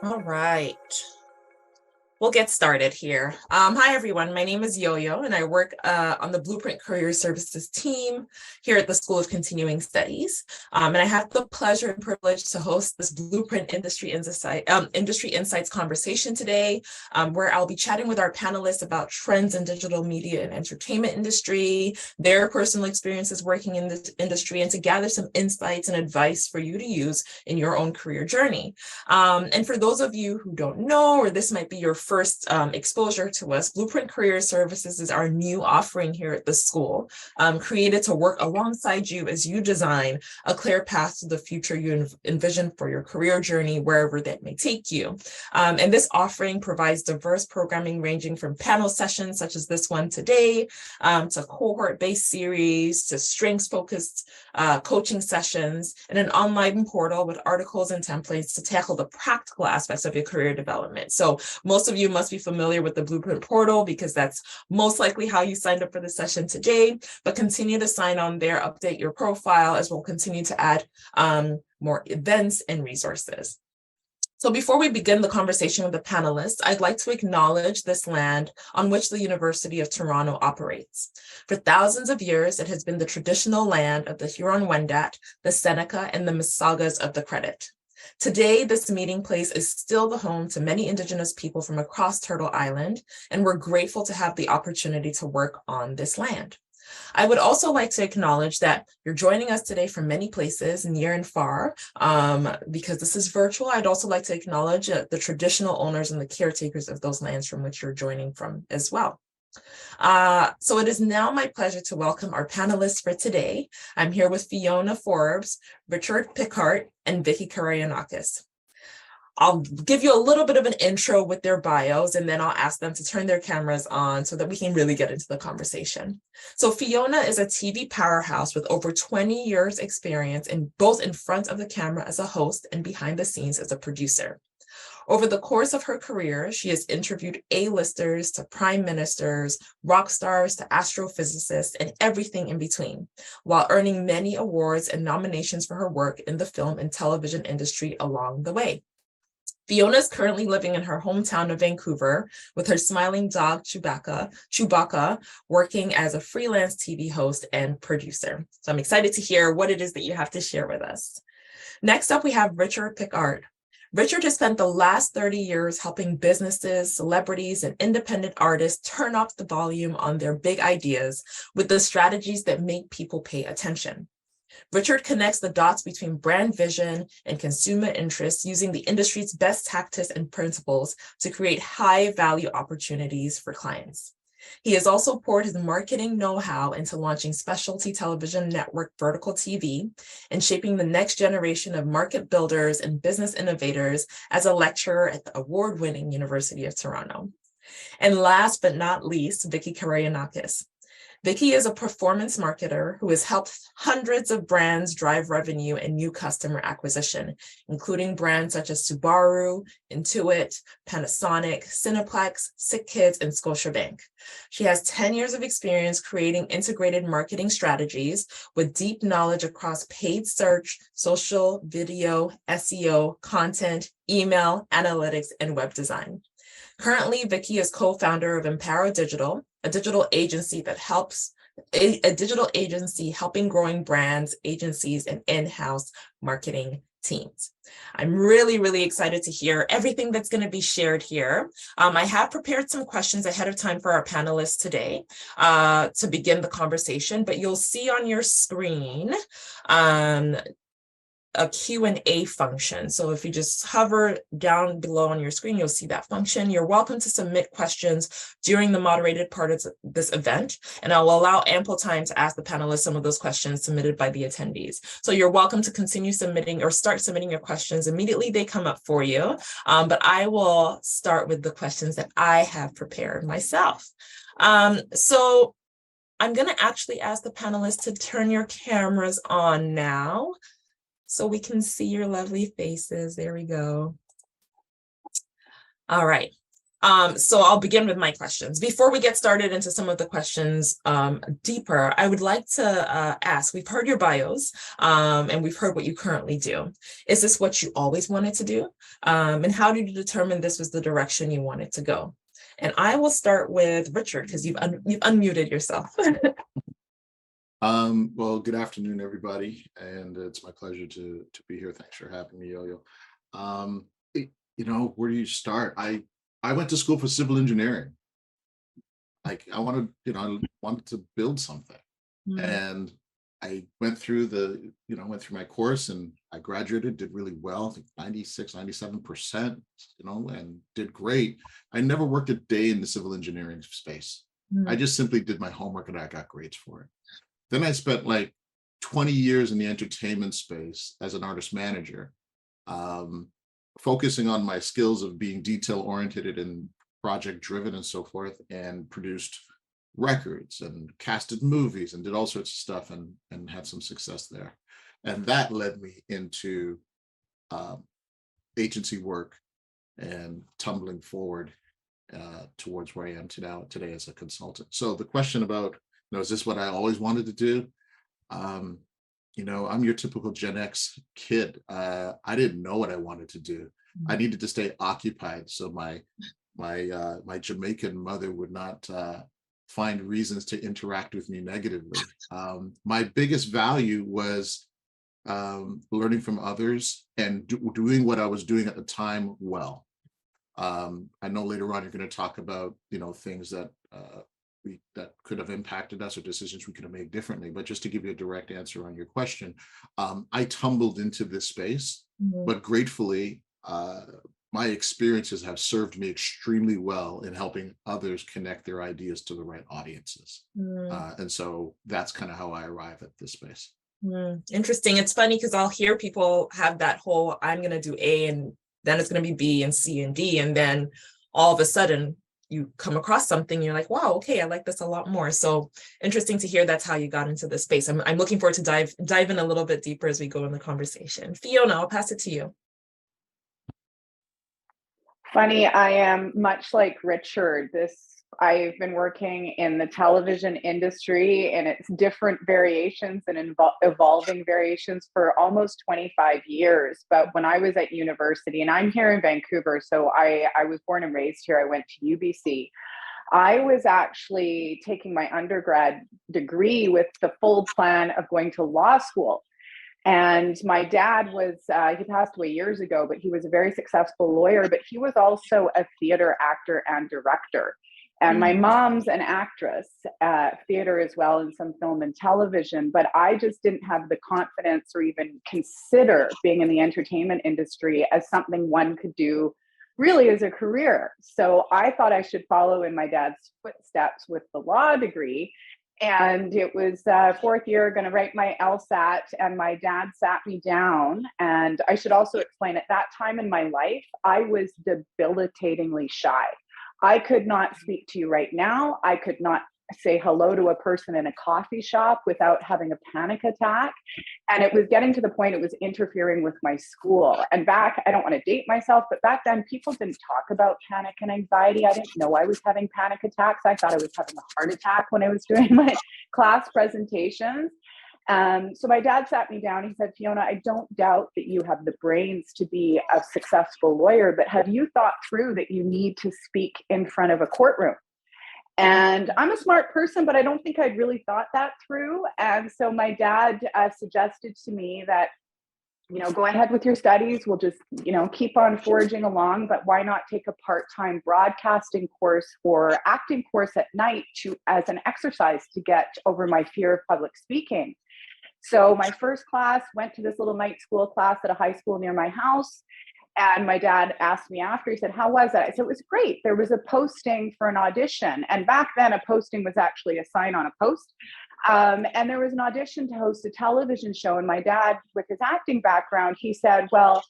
All right. We'll get started here. Hi, everyone. My name is Yo-Yo, and I work on the Blueprint Career Services team here at the School of Continuing Studies. And I have the pleasure and privilege to host this Blueprint Industry Insights conversation today, where I'll be chatting with our panelists about trends in digital media and entertainment industry, their personal experiences working in this industry, and to gather some insights and advice for you to use in your own career journey. And for those of you who don't know, or this might be your first exposure to us, Blueprint Career Services is our new offering here at the school, created to work alongside you as you design a clear path to the future you envision for your career journey, wherever that may take you. And this offering provides diverse programming ranging from panel sessions such as this one today, to cohort-based series, to strengths-focused coaching sessions, and an online portal with articles and templates to tackle the practical aspects of your career development. So most of you must be familiar with the Blueprint portal because that's most likely how you signed up for the session today, but continue to sign on there, update your profile, as we'll continue to add more events and resources. So before we begin the conversation with the panelists, I'd like to acknowledge this land on which the University of Toronto operates. For thousands of years, it has been the traditional land of the Huron-Wendat, the Seneca, and the Mississaugas of the Credit. Today, this meeting place is still the home to many Indigenous people from across Turtle Island, and we're grateful to have the opportunity to work on this land. I would also like to acknowledge that you're joining us today from many places, near and far. Because this is virtual, I'd also like to acknowledge the traditional owners and the caretakers of those lands from which you're joining from as well. So it is now my pleasure to welcome our panelists for today. I'm here with Fiona Forbes, Richard Pickart, and Vicky Karayanakis. I'll give you a little bit of an intro with their bios, and then I'll ask them to turn their cameras on so that we can really get into the conversation. So Fiona is a TV powerhouse with over 20 years experience in both in front of the camera as a host and behind the scenes as a producer. Over the course of her career, she has interviewed A-listers to prime ministers, rock stars to astrophysicists, and everything in between, while earning many awards and nominations for her work in the film and television industry along the way. Fiona is currently living in her hometown of Vancouver with her smiling dog, Chewbacca, working as a freelance TV host and producer. So I'm excited to hear what it is that you have to share with us. Next up, we have Richard Pickart. Richard has spent the last 30 years helping businesses, celebrities, and independent artists turn up the volume on their big ideas with the strategies that make people pay attention. Richard connects the dots between brand vision and consumer interests using the industry's best tactics and principles to create high-value opportunities for clients. He has also poured his marketing know-how into launching specialty television network Vertical TV and shaping the next generation of market builders and business innovators as a lecturer at the award-winning University of Toronto. And last but not least, Vicky Karayanakis. Vicky is a performance marketer who has helped hundreds of brands drive revenue and new customer acquisition, including brands such as Subaru, Intuit, Panasonic, Cineplex, SickKids, and Scotiabank. She has 10 years of experience creating integrated marketing strategies with deep knowledge across paid search, social, video, SEO, content, email, analytics, and web design. Currently, Vicky is co-founder of Emparo Digital, a digital agency helping growing brands, agencies, and in-house marketing teams. I'm really, really excited to hear everything that's going to be shared here. I have prepared some questions ahead of time for our panelists today to begin the conversation, but you'll see on your screen a Q&A function. So if you just hover down below on your screen, you'll see that function. You're welcome to submit questions during the moderated part of this event, and I will allow ample time to ask the panelists some of those questions submitted by the attendees. So you're welcome to continue submitting or start submitting your questions immediately they come up for you. But I will start with the questions that I have prepared myself. So I'm going to actually ask the panelists to turn your cameras on now, so we can see your lovely faces. There we go. All right. So I'll begin with my questions. Before we get started into some of the questions deeper, I would like to ask, we've heard your bios and we've heard what you currently do. Is this what you always wanted to do? And how did you determine this was the direction you wanted to go? And I will start with Richard because you've unmuted yourself. Well, good afternoon, everybody, and it's my pleasure to be here. Thanks for having me, Yo-Yo. Where do you start? I went to school for civil engineering. Like I wanted to build something, and I went through my course, and I graduated, did really well, I think 96, 97%, and did great. I never worked a day in the civil engineering space. I just simply did my homework and I got grades for it. Then I spent like 20 years in the entertainment space as an artist manager, focusing on my skills of being detail oriented and project driven and so forth, and produced records and casted movies and did all sorts of stuff and had some success there. And that led me into agency work and tumbling forward towards where I am today as a consultant. So the question about, is this what I always wanted to do? I'm your typical Gen X kid. I didn't know what I wanted to do. I needed to stay occupied so my Jamaican mother would not find reasons to interact with me negatively. My biggest value was learning from others and doing what I was doing at the time well. I know later on you're going to talk about things that that could have impacted us or decisions we could have made differently. But just to give you a direct answer on your question, I tumbled into this space, but gratefully, my experiences have served me extremely well in helping others connect their ideas to the right audiences. And so that's kind of how I arrive at this space. Interesting. It's funny because I'll hear people have that whole, I'm going to do A and then it's going to be B and C and D. And then all of a sudden you come across something, you're like, wow, okay, I like this a lot more. So interesting to hear that's how you got into this space. I'm looking forward to dive in a little bit deeper as we go in the conversation. Fiona, I'll pass it to you. Funny, I am much like Richard. I've been working in the television industry and its different variations and evolving variations for almost 25 years. But when I was at university, and I'm here in Vancouver, so I was born and raised here. I went to UBC. I was actually taking my undergrad degree with the full plan of going to law school. And my dad was, he passed away years ago, but he was a very successful lawyer, but he was also a theater actor and director. And my mom's an actress, theater as well, and some film and television, but I just didn't have the confidence or even consider being in the entertainment industry as something one could do really as a career. So I thought I should follow in my dad's footsteps with the law degree. And it was fourth year, going to write my LSAT, and my dad sat me down. And I should also explain, at that time in my life, I was debilitatingly shy. I could not speak to you right now. I could not say hello to a person in a coffee shop without having a panic attack. And it was getting to the point it was interfering with my school. And back, I don't want to date myself, but back then people didn't talk about panic and anxiety. I didn't know I was having panic attacks. I thought I was having a heart attack when I was doing my class presentations. So my dad sat me down. He said, Fiona, I don't doubt that you have the brains to be a successful lawyer, but have you thought through that you need to speak in front of a courtroom? And I'm a smart person, but I don't think I'd really thought that through. And so my dad suggested to me that, go ahead with your studies. We'll just, keep on forging along, but why not take a part-time broadcasting course or acting course at night as an exercise to get over my fear of public speaking? So my first class went to this little night school class at a high school near my house. And my dad asked me after, he said, how was that? I said, it was great. There was a posting for an audition. And back then a posting was actually a sign on a post. And there was an audition to host a television show. And my dad, with his acting background, he said, well,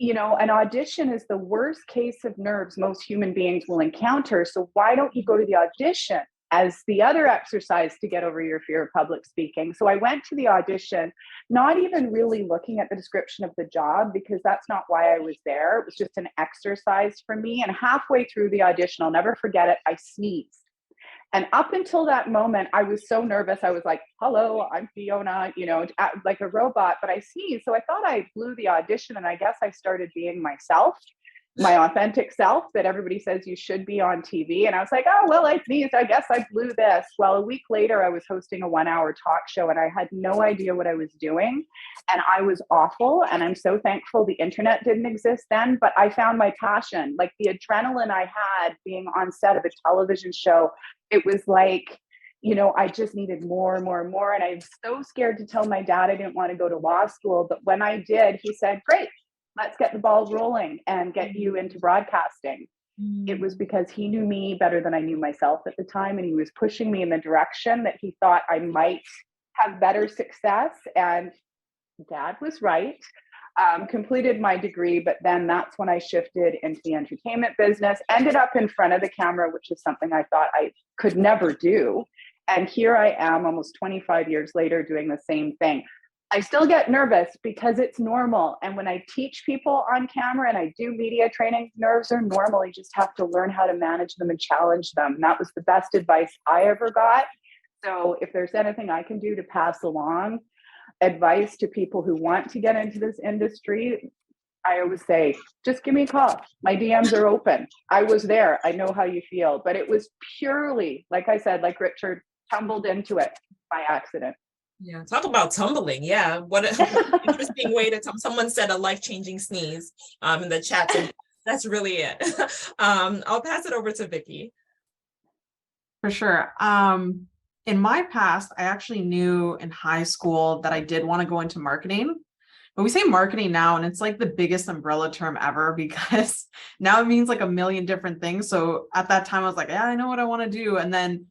an audition is the worst case of nerves most human beings will encounter. So why don't you go to the audition as the other exercise to get over your fear of public speaking. So I went to the audition, not even really looking at the description of the job, because that's not why I was there. It was just an exercise for me. And halfway through the audition, I'll never forget it, I sneezed. And up until that moment, I was so nervous. I was like, hello, I'm Fiona, like a robot, but I sneezed. So I thought I blew the audition, and I guess I started being myself, my authentic self that everybody says you should be on TV. And I was like, oh, well, I sneezed. I guess I blew this. Well, a week later, I was hosting a 1-hour talk show, and I had no idea what I was doing. And I was awful. And I'm so thankful the internet didn't exist then, but I found my passion, like the adrenaline I had being on set of a television show. It was like, I just needed more and more and more. And I was so scared to tell my dad I didn't want to go to law school. But when I did, he said, great, let's get the ball rolling and get you into broadcasting. It was because he knew me better than I knew myself at the time. And he was pushing me in the direction that he thought I might have better success. And Dad was right. Completed my degree, but then that's when I shifted into the entertainment business, ended up in front of the camera, which is something I thought I could never do. And here I am almost 25 years later doing the same thing. I still get nervous because it's normal. And when I teach people on camera and I do media training, nerves are normal. You just have to learn how to manage them and challenge them. And that was the best advice I ever got. So if there's anything I can do to pass along advice to people who want to get into this industry, I always say, just give me a call. My DMs are open. I was there. I know how you feel. But it was purely, like I said, like Richard, tumbled into it by accident. Yeah, talk about tumbling. Yeah, what an interesting way to someone said a life-changing sneeze in the chat. And that's really it. I'll pass it over to Vicky. For sure. In my past, I actually knew in high school that I did want to go into marketing. But we say marketing now, and it's like the biggest umbrella term ever, because now it means like a million different things. So at that time, I was like, yeah, I know what I want to do. And then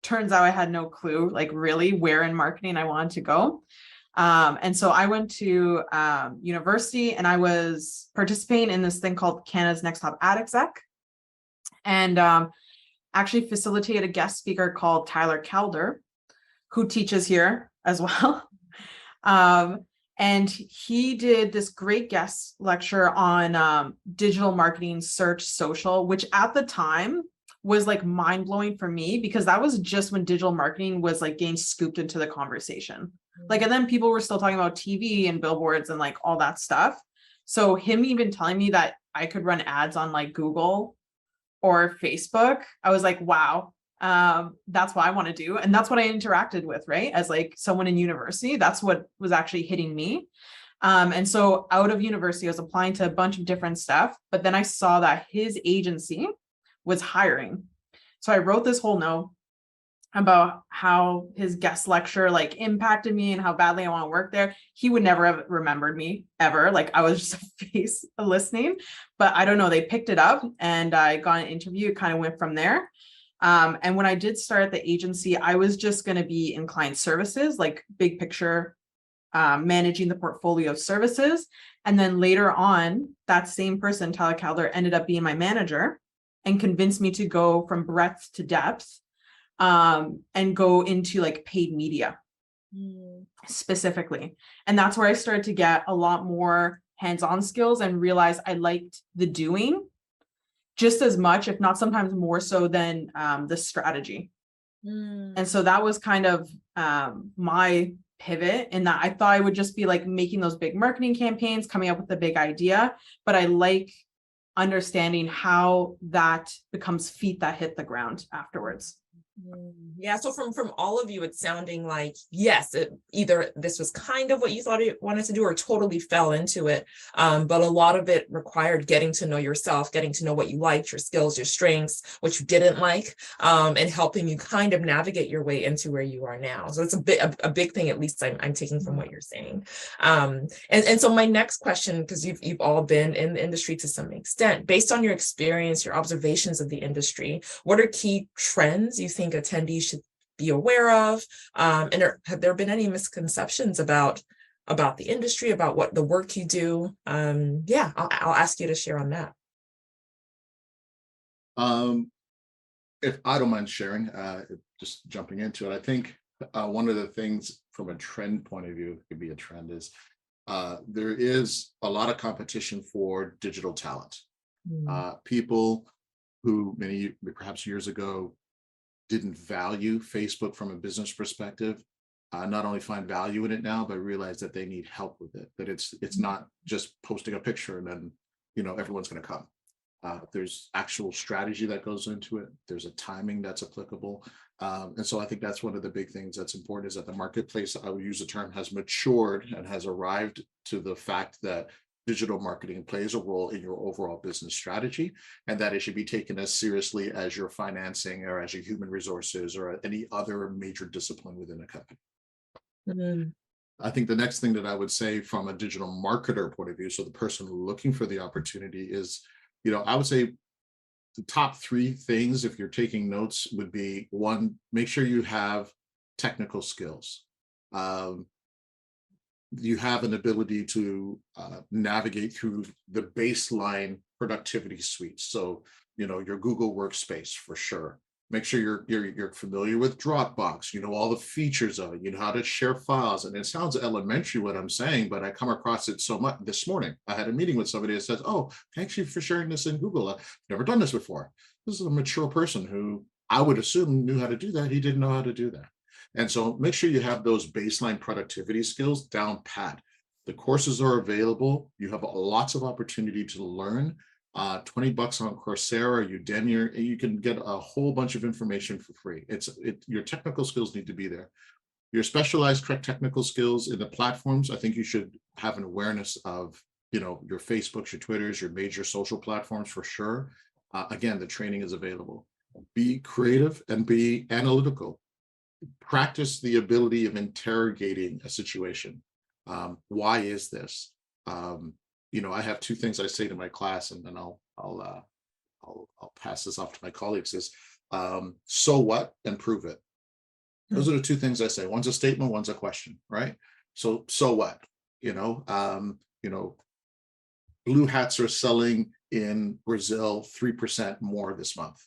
turns out I had no clue, like really where in marketing I wanted to go. And so I went to university, and I was participating in this thing called Canada's Next Top Ad Exec. And actually facilitated a guest speaker called Tyler Calder, who teaches here as well. And he did this great guest lecture on digital marketing, search, social, which at the time was like mind blowing for me, because that was just when digital marketing was like getting scooped into the conversation. Like, and then people were still talking about TV and billboards and like all that stuff. So him even telling me that I could run ads on like Google or Facebook, I was like, wow, that's what I want to do. And that's what I interacted with, right? As like someone in university, that's what was actually hitting me. And so out of university, I was applying to a bunch of different stuff, but then I saw that his agency was hiring. So I wrote this whole note about how his guest lecture like impacted me and how badly I want to work there. He would never have remembered me ever. Like I was just a face listening, but I don't know, they picked it up and I got an interview. It kind of went from there. And when I did start at the agency, I was just going to be in client services, like big picture, managing the portfolio of services. And then later on, that same person, Tyler Calder, ended up being my manager and convinced me to go from breadth to depth. And go into like paid media specifically. And that's where I started to get a lot more hands-on skills and realized I liked the doing just as much, if not sometimes more so than the strategy. And so that was kind of my pivot, in that I thought I would just be like making those big marketing campaigns, coming up with a big idea, but I like understanding how that becomes feet that hit the ground afterwards. Yeah, so from all of you, it's sounding like, yes, either this was kind of what you thought you wanted to do or totally fell into it. But a lot of it required getting to know yourself, getting to know what you liked, your skills, your strengths, what you didn't like, and helping you kind of navigate your way into where you are now. So it's a big thing, at least I'm taking from what you're saying. And so my next question, because you've all been in the industry to some extent, based on your experience, your observations of the industry, what are key trends you think attendees should be aware of? And have there been any misconceptions about the industry, about what the work you do? Yeah, I'll ask you to share on that. If I don't mind sharing, just jumping into it, I think one of the things from a trend point of view, could be a trend, is there is a lot of competition for digital talent. People who perhaps years ago didn't value Facebook from a business perspective, not only find value in it now, but realize that they need help with it, that it's not just posting a picture and then, everyone's going to come. There's actual strategy that goes into it. There's a timing that's applicable. And so I think that's one of the big things that's important, is that the marketplace, I would use the term, has matured and has arrived to the fact that digital marketing plays a role in your overall business strategy, and that it should be taken as seriously as your financing or as your human resources or any other major discipline within a company. I think the next thing that I would say from a digital marketer point of view, so the person looking for the opportunity, is, I would say the top 3 things, if you're taking notes, would be: 1, make sure you have technical skills. You have an ability to navigate through the baseline productivity suite. So, your Google Workspace for sure. Make sure you're familiar with Dropbox. All the features of it. You know how to share files. And it sounds elementary what I'm saying, but I come across it so much. This morning, I had a meeting with somebody that says, "Oh, thanks you for sharing this in Google. I've never done this before." This is a mature person who I would assume knew how to do that. He didn't know how to do that. And so make sure you have those baseline productivity skills down pat. The courses are available. You have lots of opportunity to learn. $20 on Coursera, Udemy, you can get a whole bunch of information for free. Your technical skills need to be there. Your specialized correct technical skills in the platforms, I think you should have an awareness of, your Facebooks, your Twitters, your major social platforms for sure. Again, the training is available. Be creative and be analytical. Practice the ability of interrogating a situation. Why is this? I have 2 things I say to my class, and then I'll pass this off to my colleagues: is so what and prove it. Those are the 2 things I say. One's a statement, one's a question, right? So what? Blue hats are selling in Brazil 3% more this month.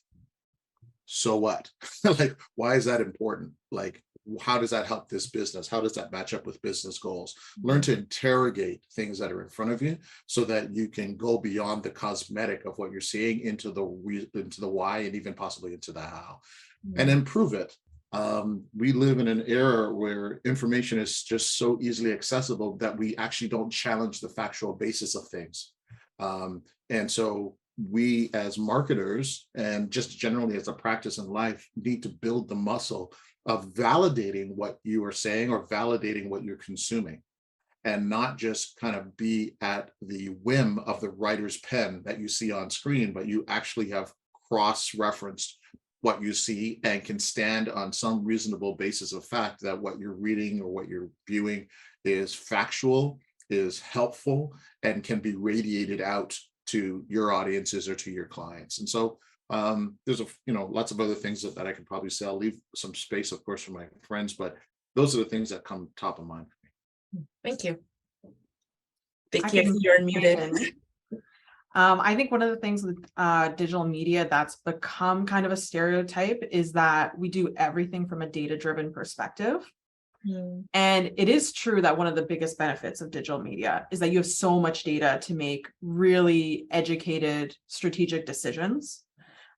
So what? Like, why is that important? Like, how does that help this business? How does that match up with business goals? Learn to interrogate things that are in front of you so that you can go beyond the cosmetic of what you're seeing into the why, and even possibly into the how, and then prove it. We live in an era where information is just so easily accessible that we actually don't challenge the factual basis of things. And so we as marketers, and just generally as a practice in life, need to build the muscle of validating what you are saying or validating what you're consuming, and not just kind of be at the whim of the writer's pen that you see on screen, but you actually have cross-referenced what you see and can stand on some reasonable basis of fact that what you're reading or what you're viewing is factual, is helpful, and can be radiated out to your audiences or to your clients. And so there's lots of other things that I could probably say. I'll leave some space, of course, for my friends, but those are the things that come top of mind for me. Thank you. Vicky, you're unmuted. I think one of the things with digital media that's become kind of a stereotype is that we do everything from a data-driven perspective. And it is true that one of the biggest benefits of digital media is that you have so much data to make really educated, strategic decisions.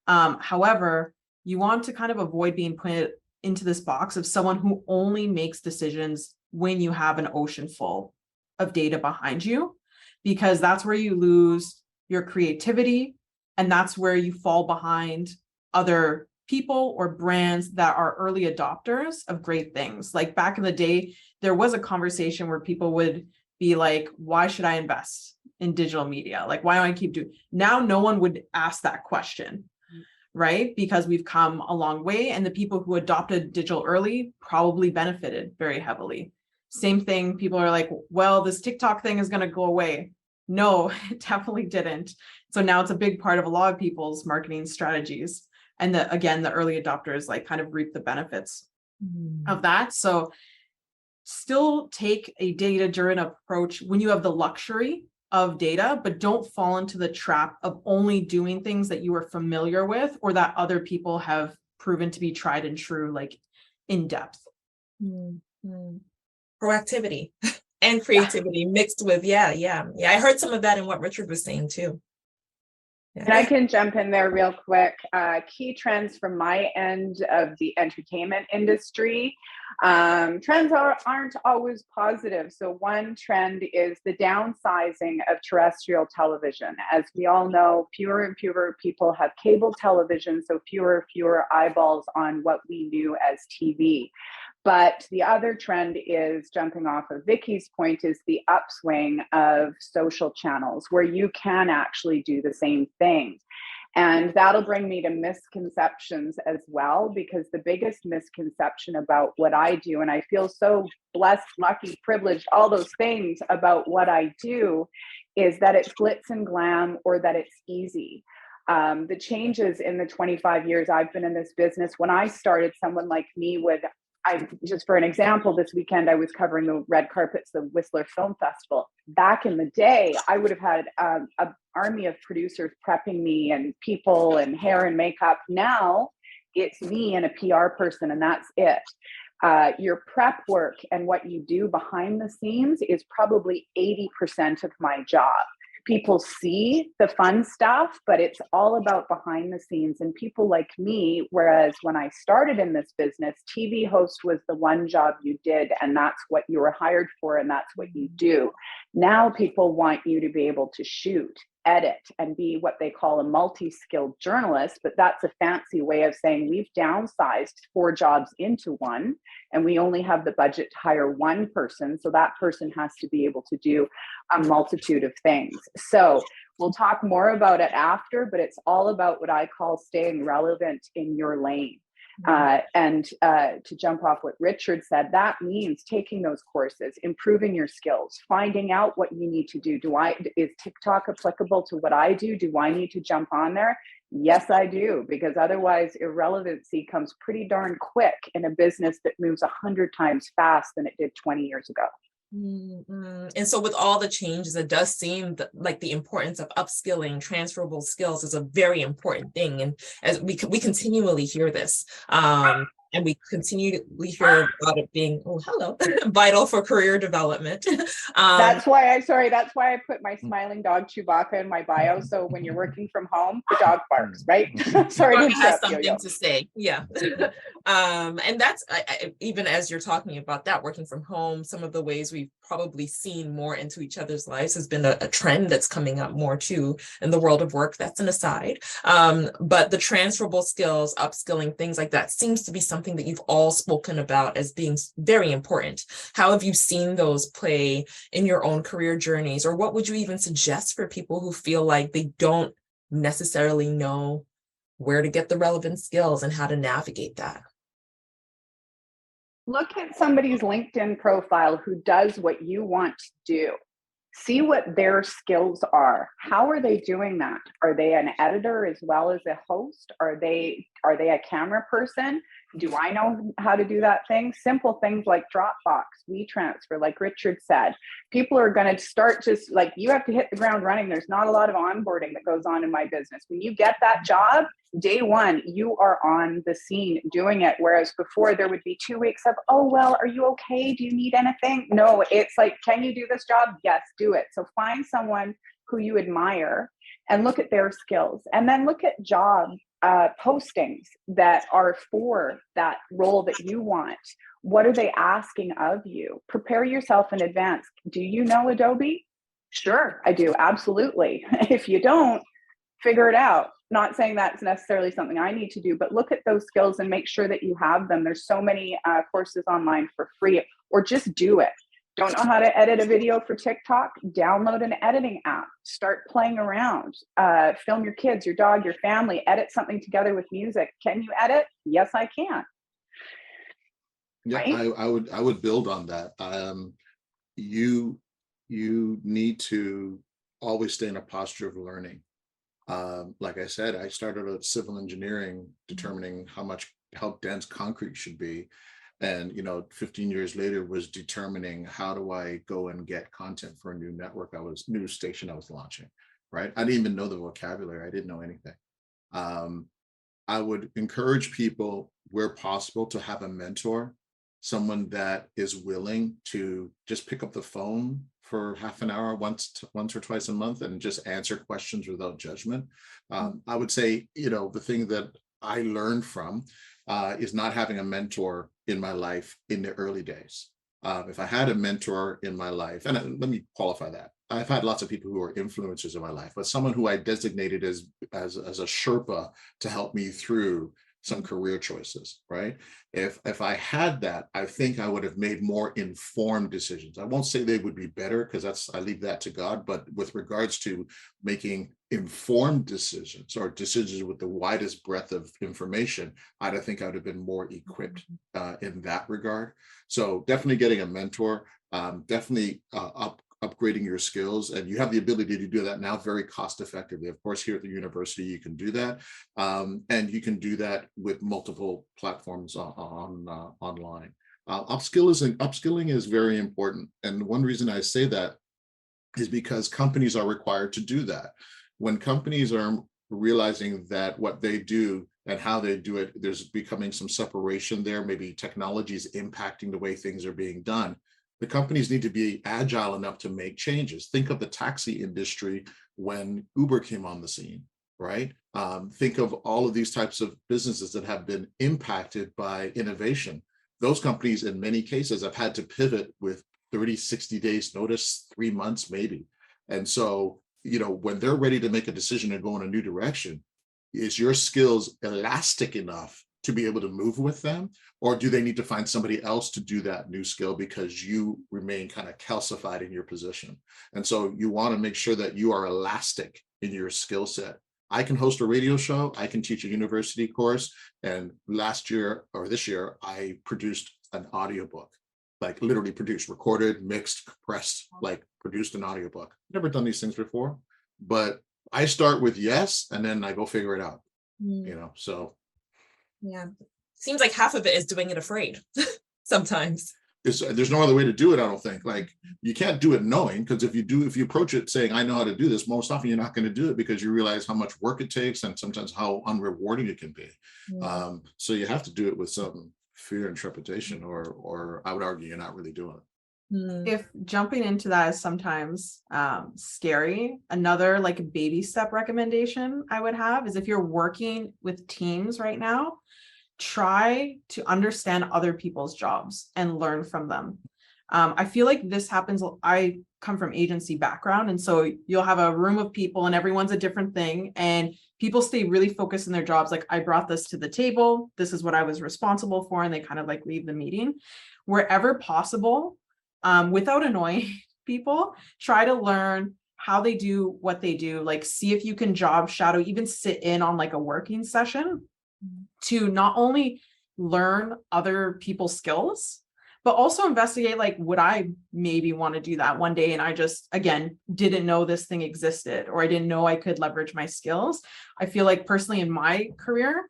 However, you want to kind of avoid being put into this box of someone who only makes decisions when you have an ocean full of data behind you, because that's where you lose your creativity, and that's where you fall behind other people or brands that are early adopters of great things. Like back in the day, there was a conversation where people would be like, why should I invest in digital media? Like, why do I keep doing? Now, no one would ask that question, right? Because we've come a long way, and the people who adopted digital early probably benefited very heavily. Same thing, people are like, well, this TikTok thing is going to go away. No, it definitely didn't. So now it's a big part of a lot of people's marketing strategies. And the early adopters like kind of reap the benefits of that. So still take a data-driven approach when you have the luxury of data, but don't fall into the trap of only doing things that you are familiar with or that other people have proven to be tried and true, like in depth. Proactivity and creativity mixed with, yeah. I heard some of that in what Richard was saying too. And I can jump in there real quick. Key trends from my end of the entertainment industry. Trends aren't always positive. So one trend is the downsizing of terrestrial television. As we all know, fewer and fewer people have cable television, so fewer and fewer eyeballs on what we knew as TV. But the other trend is, jumping off of Vicky's point, is the upswing of social channels where you can actually do the same thing. And that'll bring me to misconceptions as well, because the biggest misconception about what I do, and I feel so blessed, lucky, privileged, all those things about what I do, is that it's glitz and glam or that it's easy. The changes in the 25 years I've been in this business, when I started, someone like me would, just for an example, this weekend I was covering the red carpets, the Whistler Film Festival. Back in the day, I would have had an army of producers prepping me and people and hair and makeup. Now it's me and a PR person, and that's it. Your prep work and what you do behind the scenes is probably 80% of my job. People see the fun stuff, but it's all about behind the scenes and people like me. Whereas when I started in this business, TV host was the one job you did, and that's what you were hired for, and that's what you do. Now people want you to be able to shoot, edit, and be what they call a multi-skilled journalist. But that's a fancy way of saying we've downsized 4 jobs into one, and we only have the budget to hire one person. So that person has to be able to do a multitude of things. So we'll talk more about it after, but it's all about what I call staying relevant in your lane. And to jump off what Richard said, that means taking those courses, improving your skills, finding out what you need to do. Is TikTok applicable to what I do? Do I need to jump on there? Yes, I do, because otherwise irrelevancy comes pretty darn quick in a business that moves 100 times fast than it did 20 years ago. And so with all the changes, it does seem like the importance of upskilling, transferable skills is a very important thing. And as we continually hear this, and we continually hear about it being, vital for career development. That's why I put my smiling dog Chewbacca in my bio. So when you're working from home, the dog barks, right? Sorry to has interrupt, something to say. Yeah. And that's even as you're talking about that, working from home, some of the ways we've probably seen more into each other's lives has been a trend that's coming up more too in the world of work. That's an aside. But the transferable skills, upskilling, things like that seems to be something that you've all spoken about as being very important. How have you seen those play in your own career journeys? Or what would you even suggest for people who feel like they don't necessarily know where to get the relevant skills and how to navigate that? Look at somebody's LinkedIn profile who does what you want to do. See what their skills are. How are they doing that? Are they an editor as well as a host? Are they a camera person? Do I know how to do that thing? Simple things like Dropbox, WeTransfer, like Richard said. People are going to start just like, you have to hit the ground running. There's not a lot of onboarding that goes on in my business. When you get that job, day one, you are on the scene doing it. Whereas before there would be 2 weeks of, oh, well, are you okay? Do you need anything? No, it's like, can you do this job? Yes, do it. So find someone who you admire and look at their skills, and then look at job postings that are for that role that you want. What are they asking of you? Prepare yourself in advance. Do you know Adobe? Sure, I do. Absolutely. If you don't, figure it out. Not saying that's necessarily something I need to do, but look at those skills and make sure that you have them. There's so many courses online for free, or just do it. Don't know how to edit a video for TikTok? Download an editing app. Start playing around. Film your kids, your dog, your family. Edit something together with music. Can you edit? Yes, I can. Yeah, right? I would build on that. You need to always stay in a posture of learning. Like I said, I started at civil engineering, determining how dense concrete should be. And, 15 years later was determining how do I go and get content for a new news station I was launching, right? I didn't even know the vocabulary. I didn't know anything. I would encourage people where possible to have a mentor, someone that is willing to just pick up the phone for half an hour once or twice a month and just answer questions without judgment. I would say, the thing that I learned from is not having a mentor in my life in the early days. If I had a mentor in my life, and let me qualify that, I've had lots of people who are influencers in my life, but someone who I designated as a Sherpa to help me through some career choices, right? If I had that, I think I would have made more informed decisions. I won't say they would be better, because I leave that to God, but with regards to making informed decisions, or decisions with the widest breadth of information, I think I would have been more equipped in that regard. So definitely getting a mentor, definitely upgrading your skills, and you have the ability to do that now very cost effectively. Of course, here at the university, you can do that, and you can do that with multiple platforms online. Upskilling is very important, and one reason I say that is because companies are required to do that. When companies are realizing that what they do and how they do it, there's becoming some separation there. Maybe technology is impacting the way things are being done. The companies need to be agile enough to make changes. Think of the taxi industry when Uber came on the scene, right? Think of all of these types of businesses that have been impacted by innovation. Those companies, in many cases, have had to pivot with 30, 60 days notice, 3 months maybe. And so, when they're ready to make a decision and go in a new direction, is your skills elastic enough to be able to move with them? Or do they need to find somebody else to do that new skill because you remain kind of calcified in your position? And so you want to make sure that you are elastic in your skill set. I can host a radio show, I can teach a university course, and last year or this year, I produced an audiobook, like literally produced, recorded, mixed, compressed, like produced an audiobook. Never done these things before, but I start with yes, and then I go figure it out, so. Yeah. Seems like half of it is doing it afraid sometimes. There's no other way to do it, I don't think. Like, you can't do it knowing, because if you approach it saying, I know how to do this, most often you're not going to do it because you realize how much work it takes and sometimes how unrewarding it can be. So you have to do it with some fear and trepidation, or I would argue you're not really doing it. If jumping into that is sometimes scary, another like baby step recommendation I would have is, if you're working with teams right now, try to understand other people's jobs and learn from them. I feel like this happens. I come from agency background, and so you'll have a room of people and everyone's a different thing, and people stay really focused in their jobs. Like, I brought this to the table, this is what I was responsible for, and they kind of like leave the meeting. Wherever possible, without annoying people, try to learn how they do what they do. Like, see if you can job shadow, even sit in on like a working session, to not only learn other people's skills, but also investigate, like, would I maybe want to do that one day? And I just, again, didn't know this thing existed, or I didn't know I could leverage my skills. I feel like personally in my career,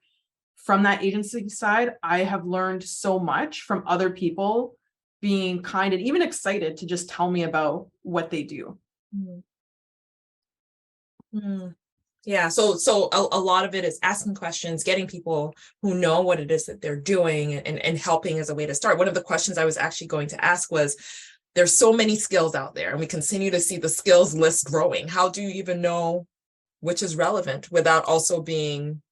from that agency side, I have learned so much from other people being kind and even excited to just tell me about what they do. Yeah, so a lot of it is asking questions, getting people who know what it is that they're doing, and helping as a way to start. One of the questions I was actually going to ask was, there's so many skills out there, and we continue to see the skills list growing. How do you even know which is relevant without also being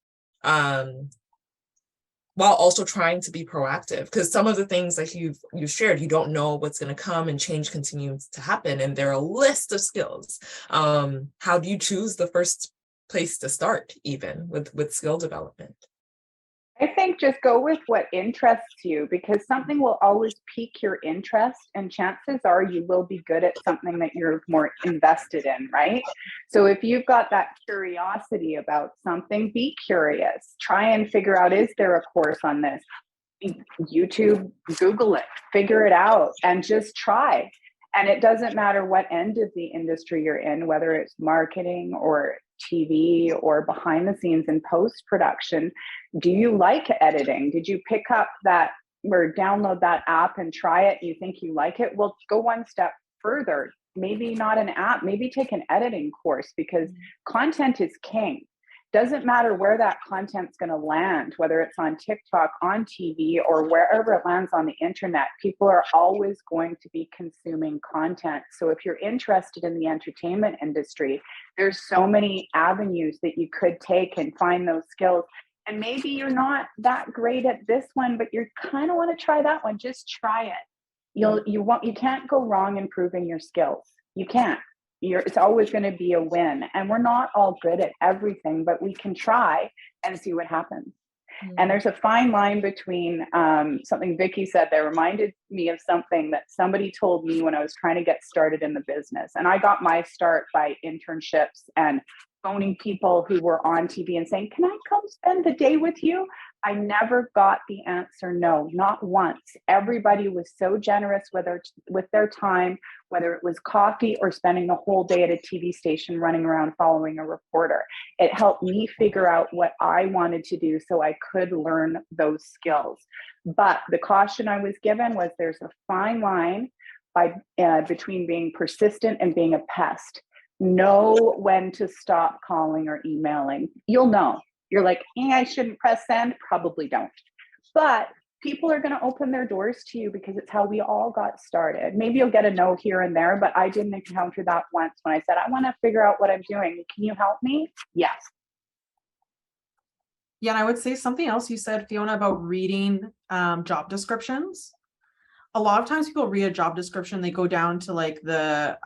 while also trying to be proactive? Because some of the things that you've shared, you don't know what's going to come, and change continues to happen, and there are a list of skills. How do you choose the first place to start, even with skill development? I think just go with what interests you, because something will always pique your interest, and chances are you will be good at something that you're more invested in, right? So if you've got that curiosity about something, be curious. Try and figure out, is there a course on this? YouTube, Google it, figure it out, and just try. And it doesn't matter what end of the industry you're in, whether it's marketing or TV or behind the scenes in post-production. Do you like editing? Did you pick up that or download that app and try it? You think you like it? Well, go one step further. Maybe not an app, maybe take an editing course, because content is king. Doesn't matter where that content's going to land, whether it's on TikTok, on TV, or wherever it lands on the internet. People are always going to be consuming content. So if you're interested in the entertainment industry, there's so many avenues that you could take and find those skills. And maybe you're not that great at this one, but you kind of want to try that one. Just try it. You can't go wrong improving your skills. You can't. It's always going to be a win. And we're not all good at everything, but we can try and see what happens. And there's a fine line between something Vicky said that reminded me of something that somebody told me when I was trying to get started in the business. And I got my start by internships and phoning people who were on TV and saying, can I come spend the day with you? I never got the answer no, not once. Everybody was so generous with their time, whether it was coffee or spending the whole day at a TV station running around following a reporter. It helped me figure out what I wanted to do so I could learn those skills. But the caution I was given was there's a fine line between being persistent and being a pest. Know when to stop calling or emailing. You'll know. You're like, I shouldn't press send. Probably don't. But people are going to open their doors to you because it's how we all got started. Maybe you'll get a no here and there, but I didn't encounter that once when I said, I want to figure out what I'm doing. Can you help me? Yes. Yeah, and I would say something else you said, Fiona, about reading job descriptions. A lot of times people read a job description, they go down to like the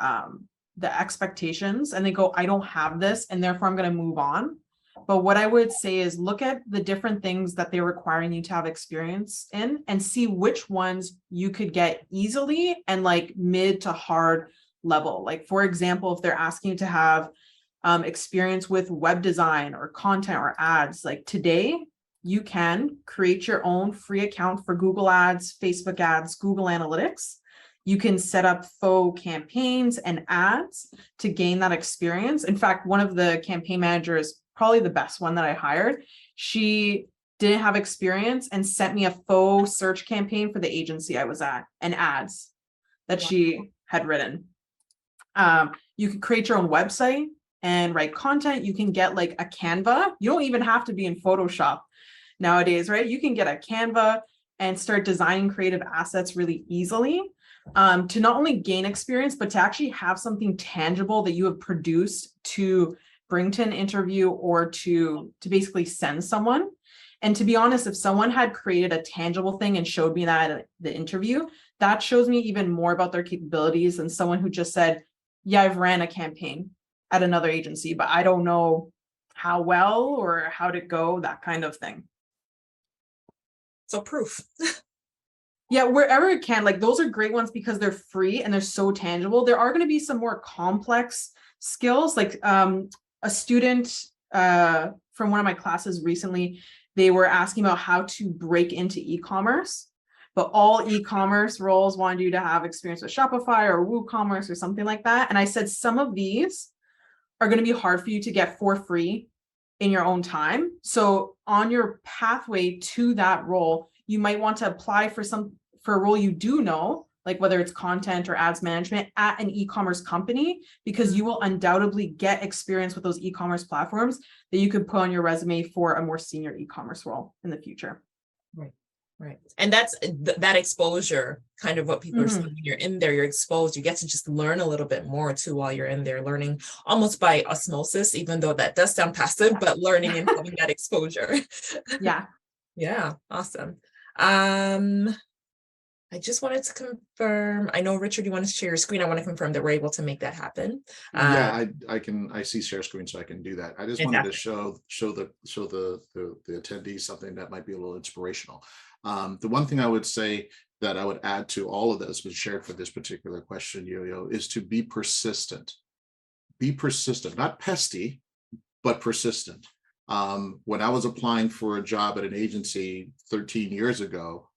expectations and they go, I don't have this, and therefore I'm going to move on. But what I would say is look at the different things that they're requiring you to have experience in and see which ones you could get easily and like mid to hard level. Like, for example, if they're asking you to have experience with web design or content or ads, like today, you can create your own free account for Google Ads, Facebook ads, Google Analytics. You can set up faux campaigns and ads to gain that experience. In fact, one of the campaign managers, probably the best one that I hired, she didn't have experience and sent me a faux search campaign for the agency I was at and ads that she had written. You can create your own website and write content. You can get like a Canva. You don't even have to be in Photoshop nowadays, right? You can get a Canva and start designing creative assets really easily. To not only gain experience, but to actually have something tangible that you have produced to bring to an interview or to basically send someone. And to be honest, if someone had created a tangible thing and showed me that at the interview, that shows me even more about their capabilities than someone who just said, yeah, I've ran a campaign at another agency, but I don't know how well or how to go, that kind of thing. So proof. Yeah, wherever it can, like those are great ones because they're free and they're so tangible. There are going to be some more complex skills, like a student from one of my classes recently, they were asking about how to break into e-commerce, but all e-commerce roles wanted you to have experience with Shopify or WooCommerce or something like that. And I said, some of these are going to be hard for you to get for free in your own time. So on your pathway to that role, you might want to apply for a role you do know, like whether it's content or ads management at an e-commerce company, because you will undoubtedly get experience with those e-commerce platforms that you could put on your resume for a more senior e-commerce role in the future. Right. And that's that exposure, kind of what people are saying. When you're in there, you're exposed, you get to just learn a little bit more too while you're in there, learning almost by osmosis, even though that does sound passive, but learning and having that exposure. Yeah. Yeah. Awesome. I just wanted to confirm, I know, Richard, you want to share your screen. I want to confirm that we're able to make that happen. Yeah, I see share screen, so I can do that. I just wanted to show the attendees something that might be a little inspirational. The one thing I would say that I would add to all of this was shared for this particular question, Yo-Yo, is to be persistent. Be persistent, not pesty, but persistent. When I was applying for a job at an agency 13 years ago,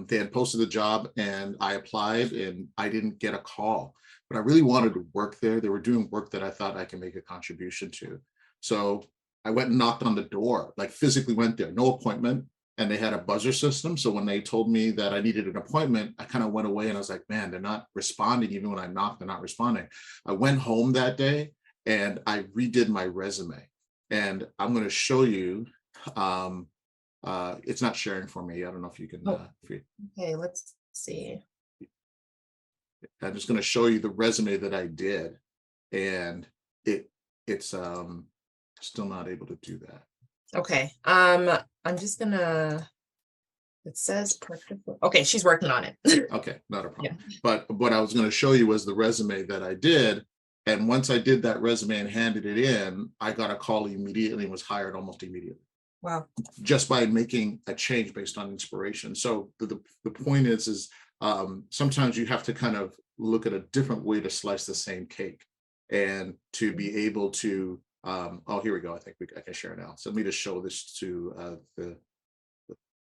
they had posted the job and I applied and I didn't get a call, but I really wanted to work there. They were doing work that I thought I can make a contribution to. So I went and knocked on the door, like physically went there, no appointment. And they had a buzzer system. So when they told me that I needed an appointment, I kind of went away and I was like, man, they're not responding. Even when I knocked, they're not responding. I went home that day and I redid my resume. And I'm going to show you. It's not sharing for me. I don't know if you can. Oh. Okay, let's see. I'm just going to show you the resume that I did, and it's still not able to do that. Okay, I'm just gonna, it says perfect. Okay, she's working on it. Okay, not a problem. But what I was going to show you was the resume that I did. And once I did that resume and handed it in, I got a call immediately and was hired almost immediately. Wow. Just by making a change based on inspiration. So the point is sometimes you have to kind of look at a different way to slice the same cake, and to be able to, oh, here we go. I think I can share now. So let me just show this to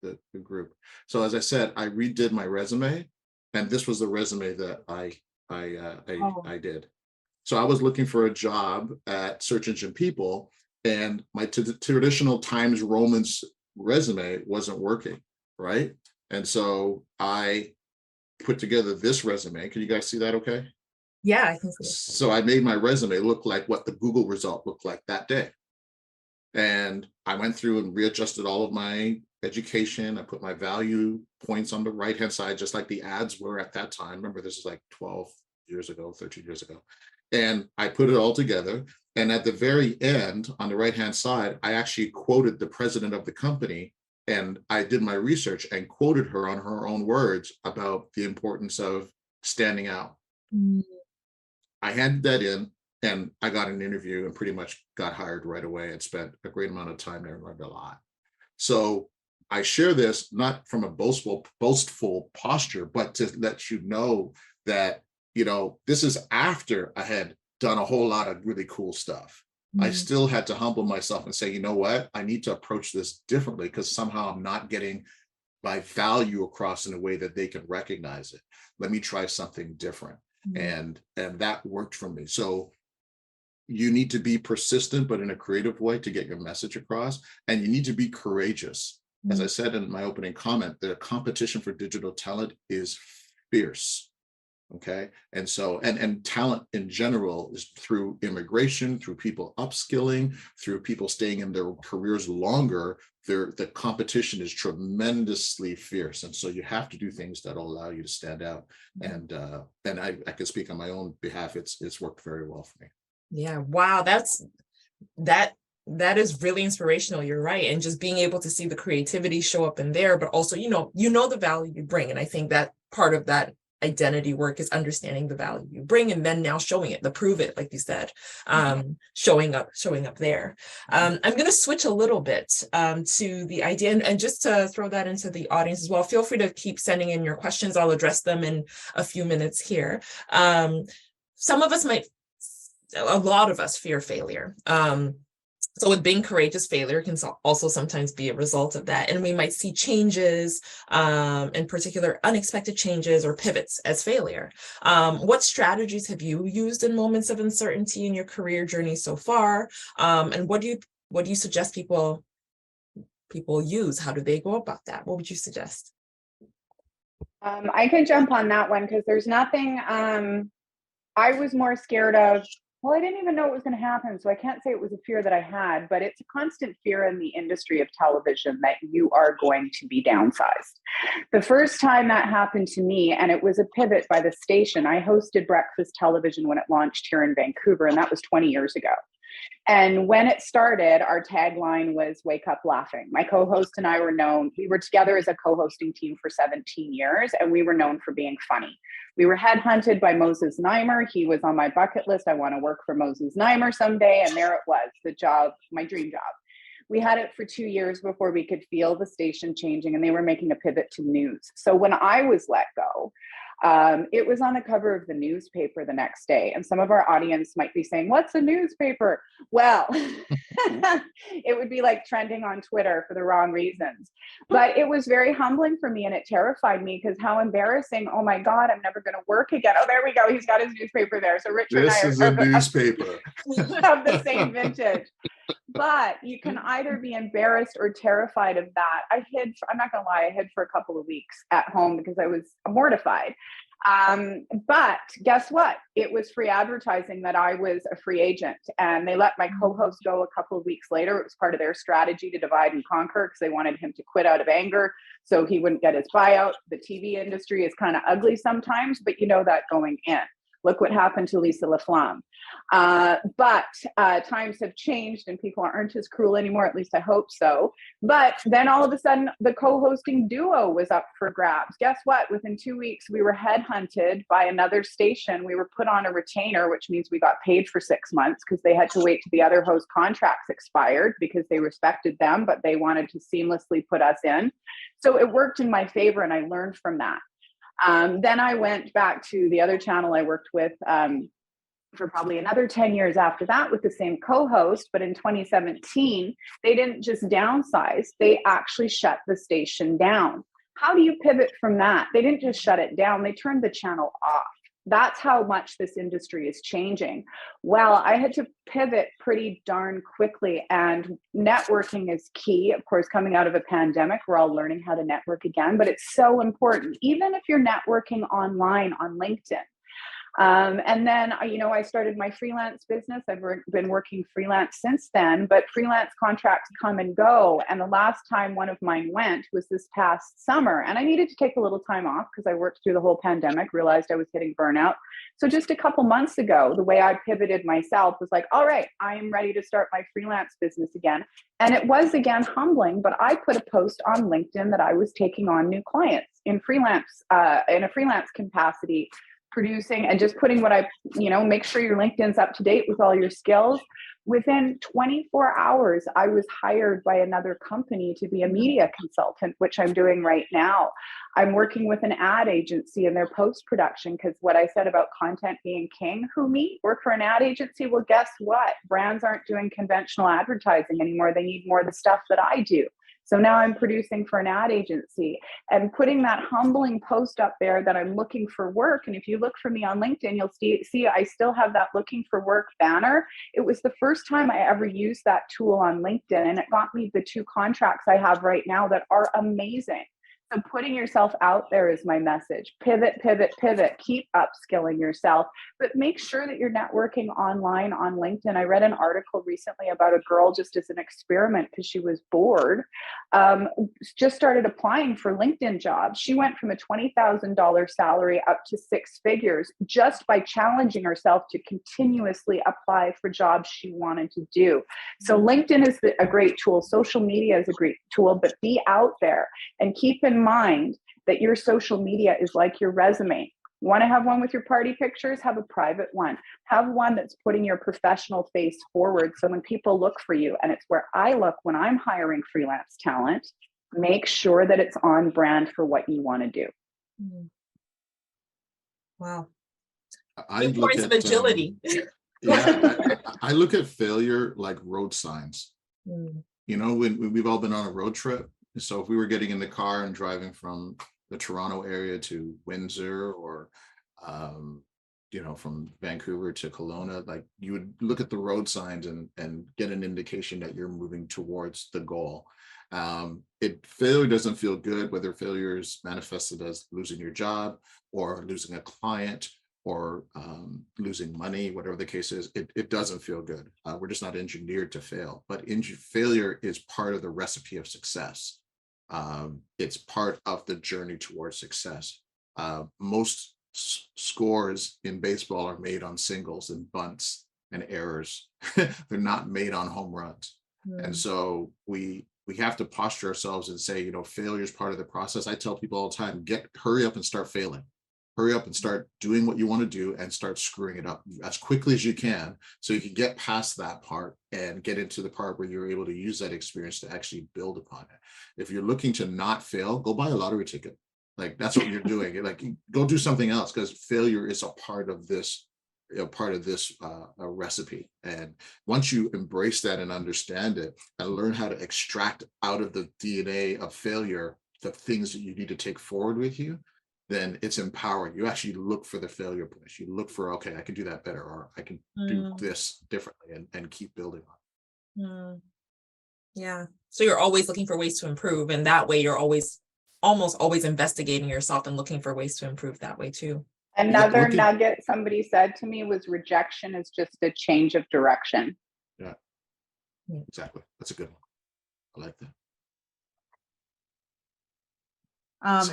the group. So as I said, I redid my resume, and this was the resume that I did. So I was looking for a job at Search Engine People, and my traditional Times Romans resume wasn't working, right? And so I put together this resume. Can you guys see that okay? Yeah, I can see it. So I made my resume look like what the Google result looked like that day. And I went through and readjusted all of my education. I put my value points on the right-hand side, just like the ads were at that time. Remember, this is like 12 years ago, 13 years ago. And I put it all together. And at the very end, on the right-hand side, I actually quoted the president of the company, and I did my research and quoted her on her own words about the importance of standing out. I handed that in, and I got an interview and pretty much got hired right away and spent a great amount of time there and learned a lot. So I share this not from a boastful posture, but to let you know that, you know, this is after I had done a whole lot of really cool stuff. I still had to humble myself and say, you know what, I need to approach this differently, because somehow I'm not getting my value across in a way that they can recognize it. Let me try something different. And that worked for me. So you need to be persistent, but in a creative way, to get your message across. And you need to be courageous. As I said in my opening comment, the competition for digital talent is fierce. Okay. And so, and talent in general is through immigration, through people upskilling, through people staying in their careers longer. The competition is tremendously fierce. And so you have to do things that will allow you to stand out. And I can speak on my own behalf. It's worked very well for me. Yeah. Wow. That is really inspirational. You're right. And just being able to see the creativity show up in there, but also, you know, the value you bring. And I think that part of that identity work is understanding the value you bring, and then now showing it, the prove it, like you said, showing up there. I'm going to switch a little bit to the idea, and just to throw that into the audience as well. Feel free to keep sending in your questions. I'll address them in a few minutes here. Some of us a lot of us fear failure. So with being courageous, failure can also sometimes be a result of that. And we might see changes, in particular, unexpected changes or pivots as failure. What strategies have you used in moments of uncertainty in your career journey so far? And what do you suggest people use? How do they go about that? What would you suggest? I can jump on that one, because there's nothing I was more scared of. Well, I didn't even know what was going to happen, so I can't say it was a fear that I had, but it's a constant fear in the industry of television that you are going to be downsized. The first time that happened to me, and it was a pivot by the station, I hosted breakfast television when it launched here in Vancouver, and that was 20 years ago. And when it started, our tagline was "Wake Up Laughing." My co-host and I we were together as a co-hosting team for 17 years, and we were known for being funny. We were headhunted by Moses Znaimer. He was on my bucket list. I want to work for Moses Znaimer someday. And there it was, the job, my dream job. We had it for 2 years before we could feel the station changing, and they were making a pivot to news. So when I was let go, it was on the cover of the newspaper the next day. And some of our audience might be saying, "What's a newspaper?" Well, it would be like trending on Twitter for the wrong reasons. But it was very humbling for me, and it terrified me, because how embarrassing. Oh my God, I'm never going to work again. Oh, there we go. He's got his newspaper there. So Richard This is a newspaper of the same vintage. But you can either be embarrassed or terrified of that. I'm not going to lie, I hid for a couple of weeks at home because I was mortified. But guess what? It was free advertising that I was a free agent, and they let my co-host go a couple of weeks later. It was part of their strategy to divide and conquer because they wanted him to quit out of anger so he wouldn't get his buyout. The TV industry is kind of ugly sometimes, but you know that going in. Look what happened to Lisa LaFlamme. But times have changed and people aren't as cruel anymore, at least I hope so. But then all of a sudden, the co-hosting duo was up for grabs. Guess what? Within 2 weeks, we were headhunted by another station. We were put on a retainer, which means we got paid for 6 months because they had to wait till the other host contracts expired because they respected them, but they wanted to seamlessly put us in. So it worked in my favor and I learned from that. Then I went back to the other channel I worked with for probably another 10 years after that with the same co-host. But in 2017, they didn't just downsize, they actually shut the station down. How do you pivot from that? They didn't just shut it down, they turned the channel off. That's how much this industry is changing. Well, I had to pivot pretty darn quickly, and networking is key. Of course, coming out of a pandemic, we're all learning how to network again, but it's so important, even if you're networking online on LinkedIn. And then, I started my freelance business. I've been working freelance since then, but freelance contracts come and go. And the last time one of mine went was this past summer. And I needed to take a little time off because I worked through the whole pandemic, realized I was hitting burnout. So just a couple months ago, the way I pivoted myself was like, all right, I am ready to start my freelance business again. And it was again humbling, but I put a post on LinkedIn that I was taking on new clients in a freelance capacity, producing and just putting what make sure your LinkedIn's up to date with all your skills. Within 24 hours, I was hired by another company to be a media consultant, which I'm doing right now. I'm working with an ad agency in their post-production because what I said about content being king, work for an ad agency. Well, guess what? Brands aren't doing conventional advertising anymore. They need more of the stuff that I do. So now I'm producing for an ad agency and putting that humbling post up there that I'm looking for work. And if you look for me on LinkedIn, you'll see I still have that looking for work banner. It was the first time I ever used that tool on LinkedIn, and it got me the 2 contracts I have right now that are amazing. So putting yourself out there is my message. Pivot, pivot, pivot. Keep upskilling yourself, but make sure that you're networking online on LinkedIn. I read an article recently about a girl just as an experiment because she was bored, just started applying for LinkedIn jobs. She went from a $20,000 salary up to 6 figures just by challenging herself to continuously apply for jobs she wanted to do. So LinkedIn is a great tool. Social media is a great tool, but be out there and keep in mind that your social media is like your resume. Want to have one with your party pictures? Have a private one. Have one that's putting your professional face forward. So when people look for you, and it's where I look when I'm hiring freelance talent, make sure that it's on brand for what you want to do. Wow. I look Importance at of agility. I look at failure like road signs. Mm. When we've all been on a road trip. So if we were getting in the car and driving from the Toronto area to Windsor or, from Vancouver to Kelowna, like you would look at the road signs and get an indication that you're moving towards the goal. Failure doesn't feel good, whether failure is manifested as losing your job or losing a client or losing money, whatever the case is, it doesn't feel good. We're just not engineered to fail, but failure is part of the recipe of success. It's part of the journey towards success. Most scores in baseball are made on singles and bunts and errors. They're not made on home runs. And so we have to posture ourselves and say, failure is part of the process. I tell people all the time, hurry up and start failing. Hurry up and start doing what you want to do and start screwing it up as quickly as you can so you can get past that part and get into the part where you're able to use that experience to actually build upon it. If you're looking to not fail, go buy a lottery ticket. Like that's what you're doing. Like go do something else because failure is a part of this recipe. And once you embrace that and understand it and learn how to extract out of the DNA of failure the things that you need to take forward with you, then it's empowering. You actually look for the failure points. You look for, okay, I can do that better, or I can do this differently and keep building on. Yeah. So you're always looking for ways to improve. And that way you're almost always investigating yourself and looking for ways to improve that way too. Another looking- nugget somebody said to me was rejection is just a change of direction. Exactly. That's a good one. I like that.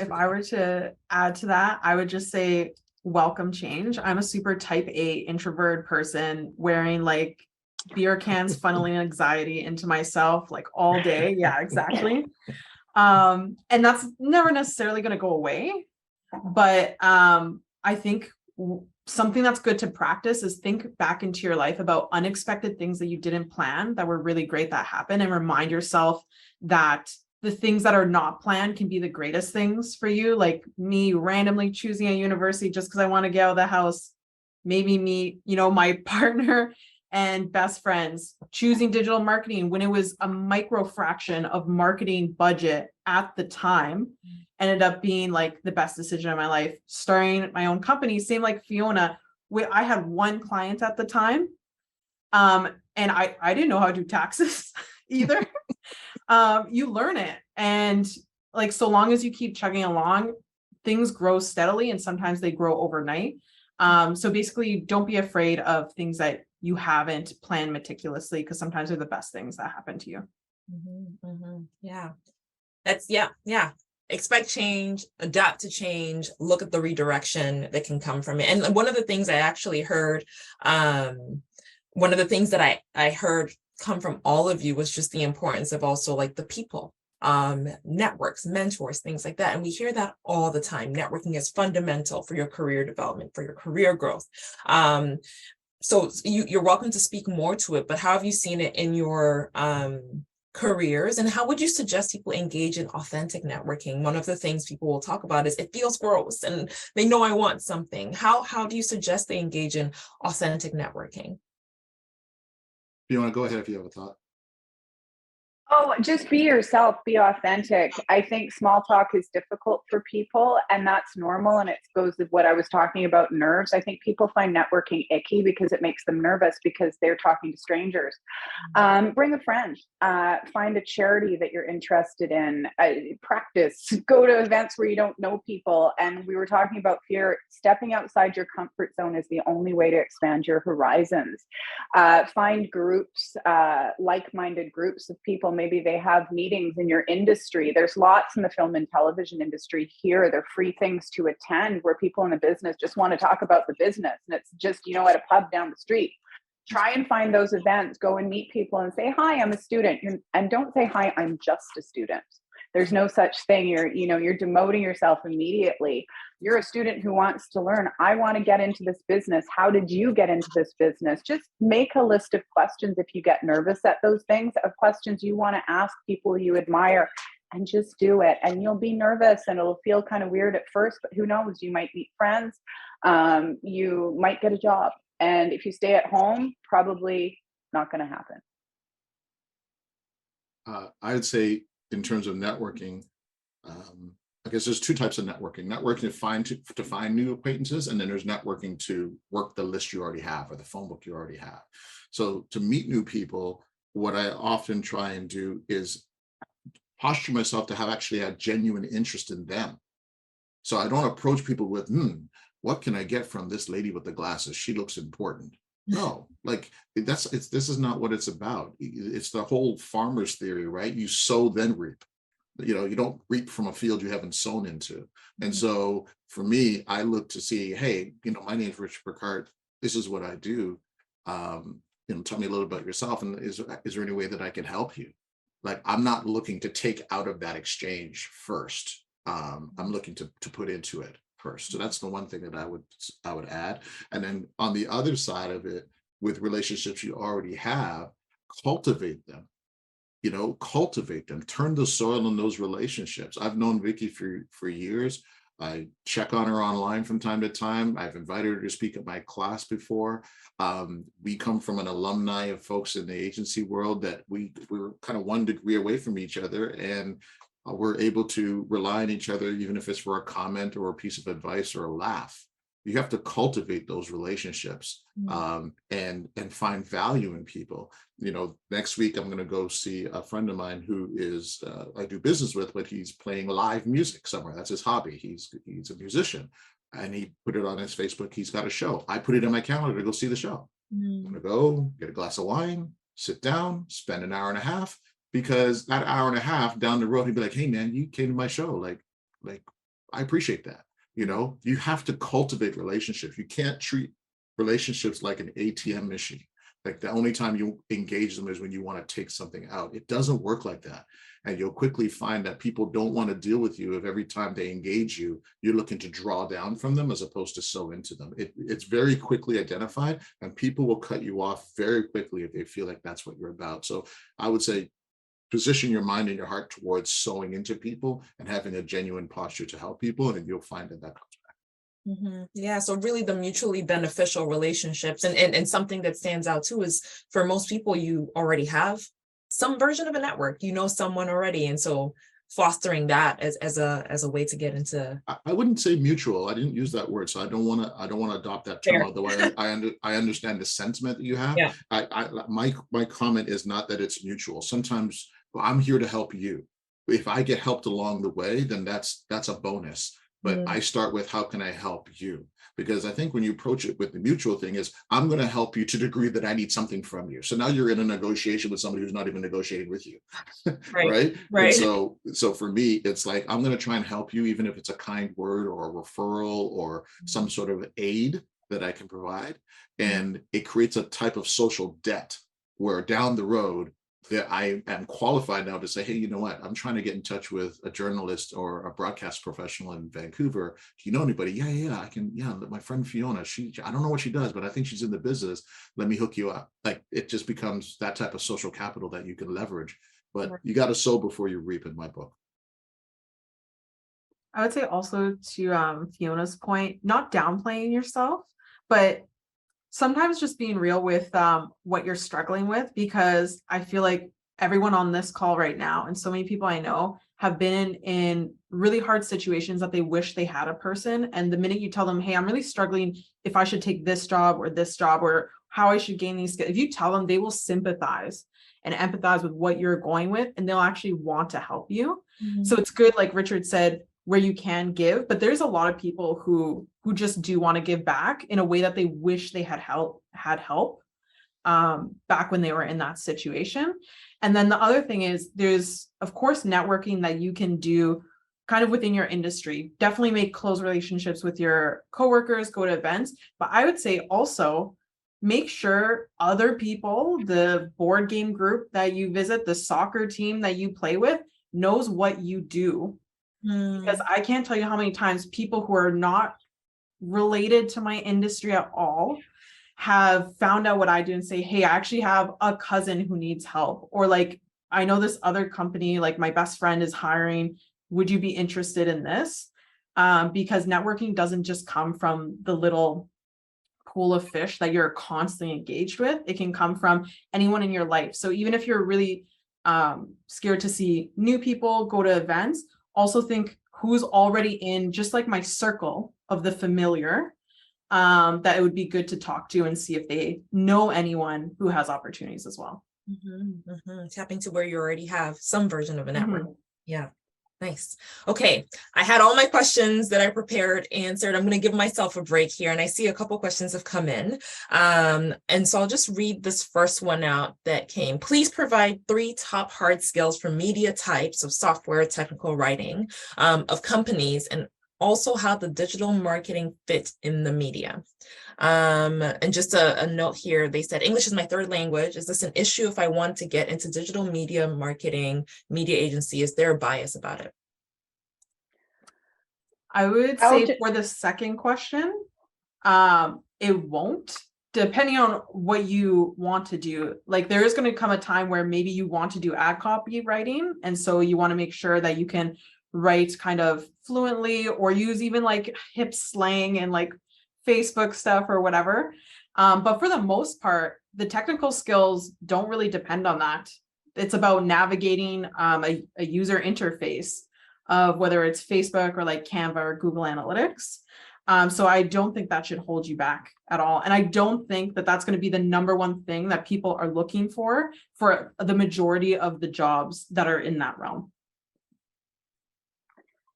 If I were to add to that, I would just say welcome change. I'm a super type A introvert person wearing like beer cans, funneling anxiety into myself like all day. Yeah, exactly. And that's never necessarily going to go away. But I think something that's good to practice is think back into your life about unexpected things that you didn't plan that were really great that happened, and remind yourself that the things that are not planned can be the greatest things for you. Like me randomly choosing a university just because I want to get out of the house, maybe me, my partner and best friends choosing digital marketing when it was a micro fraction of marketing budget at the time, ended up being like the best decision of my life. Starting my own company, same like Fiona, I had one client at the time. And I didn't know how to do taxes either. You learn it. And like, so long as you keep chugging along, things grow steadily, and sometimes they grow overnight. So basically don't be afraid of things that you haven't planned meticulously, because sometimes they're the best things that happen to you. Yeah. That's yeah. Expect change, adapt to change, look at the redirection that can come from it. And one of the things I actually heard, one of the things that I heard come from all of you was just the importance of also like the people, networks, mentors, things like that. And we hear that all the time. Networking is fundamental for your career development, for your career growth. So you're welcome to speak more to it, but how have you seen it in your careers, and how would you suggest people engage in authentic networking? One of the things people will talk about is it feels gross and they know I want something. How do you suggest they engage in authentic networking? You want to go ahead if you have a thought? Oh, just be yourself, be authentic. I think small talk is difficult for people, and that's normal. And it goes with what I was talking about, nerves. I think people find networking icky because it makes them nervous because they're talking to strangers. Bring a friend, find a charity that you're interested in, practice, go to events where you don't know people. And we were talking about fear. Stepping outside your comfort zone is the only way to expand your horizons. Find groups, like-minded groups of people. Maybe they have meetings in your industry. There's lots in the film and television industry here. They're free things to attend where people in the business just want to talk about the business. And it's just, at a pub down the street. Try and find those events, go and meet people and say, hi, I'm a student. And don't say, hi, I'm just a student. There's no such thing. You're demoting yourself immediately. You're a student who wants to learn. I want to get into this business. How did you get into this business? Just make a list of questions if you get nervous at those things, of questions you want to ask people you admire, and just do it. And you'll be nervous and it'll feel kind of weird at first, but who knows? You might meet friends. You might get a job. And if you stay at home, probably not going to happen. I would say in terms of networking, I guess there's two types of networking. Networking to find new acquaintances, and then there's networking to work the list you already have or the phone book you already have. So to meet new people, what I often try and do is posture myself to have actually a genuine interest in them. So I don't approach people with, what can I get from this lady with the glasses? She looks important. No, like this is not what it's about. It's the whole farmer's theory, right? You sow, then reap. You don't reap from a field you haven't sown into. And so for me, I look to see, hey, my name is Richard Picard. This is what I do. Tell me a little about yourself. And is there any way that I can help you? Like, I'm not looking to take out of that exchange first. I'm looking to put into it first. So that's the one thing that I would add. And then on the other side of it, with relationships you already have, cultivate them. Cultivate them, turn the soil in those relationships. I've known Vicky for years. I check on her online from time to time. I've invited her to speak at my class before. We come from an alumni of folks in the agency world that we were kind of 1 degree away from each other, and we're able to rely on each other, even if it's for a comment or a piece of advice or a laugh. You have to cultivate those relationships and find value in people. Next week I'm going to go see a friend of mine who is I do business with, but he's playing live music somewhere. That's his hobby. He's a musician. and he put it on his Facebook. He's got a show. I put it in my calendar to go see the show. I'm Mm. gonna go get a glass of wine, sit down, spend an hour and a half, because that hour and a half down the road, he'd be like, hey man, you came to my show. Like I appreciate that. You know, you have to cultivate relationships. You can't treat relationships like an ATM machine. Like the only time you engage them is when you want to take something out. It doesn't work like that. And you'll quickly find that people don't want to deal with you if every time they engage you, you're looking to draw down from them as opposed to sow into them. It's very quickly identified, and people will cut you off very quickly if they feel like that's what you're about. So I would say position your mind and your heart towards sowing into people and having a genuine posture to help people, and you'll find that comes back. Yeah, so really the mutually beneficial relationships, and something that stands out too is for most people you already have some version of a network, you know someone already, and so fostering that as a way to get into. I wouldn't say mutual. I didn't use that word, so I don't want to adopt that term. Fair. Although I understand the sentiment that you have. Yeah. My comment is not that it's mutual. Sometimes I'm here to help you. If I get helped along the way, then that's a bonus. But I start with, how can I help you? Because I think when you approach it with the mutual thing is, I'm going to help you to the degree that I need something from you. So now you're in a negotiation with somebody who's not even negotiating with you. Right. Right. And so for me, it's like, I'm going to try and help you, even if it's a kind word or a referral or some sort of aid that I can provide. And it creates a type of social debt where down the road, that I am qualified now to say, hey, you know what? I'm trying to get in touch with a journalist or a broadcast professional in Vancouver. Do you know anybody? Yeah, I can. Yeah, my friend Fiona, I don't know what she does, but I think she's in the business. Let me hook you up. Like, it just becomes that type of social capital that you can leverage. But you got to sow before you reap, in my book. I would say also to Fiona's point, not downplaying yourself, but sometimes just being real with what you're struggling with, because I feel like everyone on this call right now, and so many people I know, have been in really hard situations that they wish they had a person. And the minute you tell them, hey, I'm really struggling if I should take this job or how I should gain these skills, if you tell them, they will sympathize and empathize with what you're going with, and they'll actually want to help you. So it's good, like Richard said, where you can give, but there's a lot of people who just do want to give back in a way that they wish they had help back when they were in that situation. And then the other thing is, there's of course networking that you can do kind of within your industry. Definitely make close relationships with your coworkers, go to events, but I would say also make sure other people, the board game group that you visit, the soccer team that you play with, knows what you do. Because I can't tell you how many times people who are not related to my industry at all have found out what I do and say, hey, I actually have a cousin who needs help. Or like, I know this other company, like my best friend is hiring. Would you be interested in this? Because networking doesn't just come from the little pool of fish that you're constantly engaged with. It can come from anyone in your life. So even if you're really scared to see new people, go to events, also think who's already in just like my circle of the familiar, that it would be good to talk to and see if they know anyone who has opportunities as well. Tapping to where you already have some version of a network. Yeah. Nice. Okay. I had all my questions that I prepared answered. I'm going to give myself a break here. And I see a couple questions have come in. And so I'll just read this first one out that came. Please provide 3 top hard skills for media types of software, technical writing, of companies, and also how the digital marketing fit in the media. And just a note here, they said, English is my 3rd language. Is this an issue if I want to get into digital media marketing, media agency? Is there a bias about it? I would say for the second question, it won't, depending on what you want to do. Like there is going to come a time where maybe you want to do ad copywriting. And so you want to make sure that you can write kind of fluently or use even like hip slang and like Facebook stuff or whatever. But for the most part, the technical skills don't really depend on that. It's about navigating a user interface of whether it's Facebook or like Canva or Google Analytics. So I don't think that should hold you back at all. And I don't think that that's going to be the number one thing that people are looking for the majority of the jobs that are in that realm.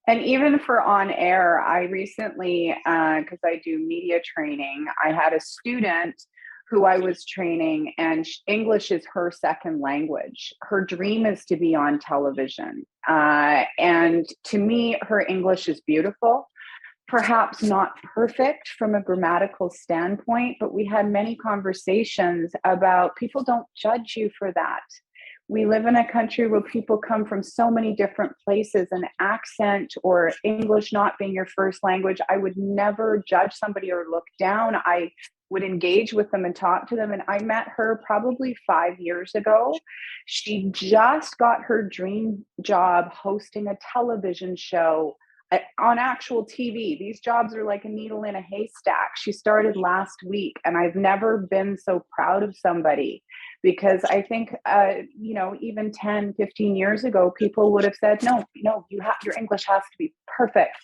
And even for on air, I recently, because I do media training, I had a student who I was training, and English is her second language. Her dream is to be on television. And to me, her English is beautiful. Perhaps not perfect from a grammatical standpoint, but we had many conversations about people don't judge you for that. We live in a country where people come from so many different places, and accent or English not being your first language, I would never judge somebody or look down. I would engage with them and talk to them. And I met her probably 5 years ago. She just got her dream job hosting a television show on actual TV. These jobs are like a needle in a haystack. She started last week, and I've never been so proud of somebody, because I think, even 10, 15 years ago, people would have said, no, your English has to be perfect.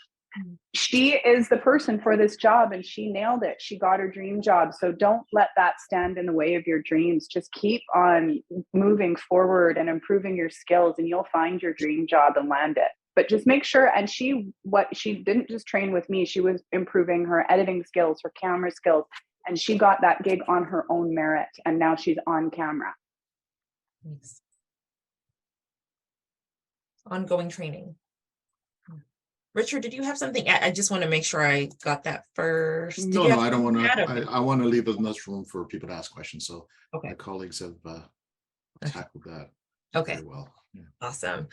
She is the person for this job, and she nailed it. She got her dream job. So don't let that stand in the way of your dreams. Just keep on moving forward and improving your skills, and you'll find your dream job and land it. But just make sure, and she didn't just train with me, she was improving her editing skills, her camera skills, and she got that gig on her own merit, and now she's on camera. Thanks. Ongoing training. Richard, did you have something? I just want to make sure I got that first. No, I don't want to. I want to leave as much room for people to ask questions. So my colleagues have tackled that very well. Yeah. Awesome.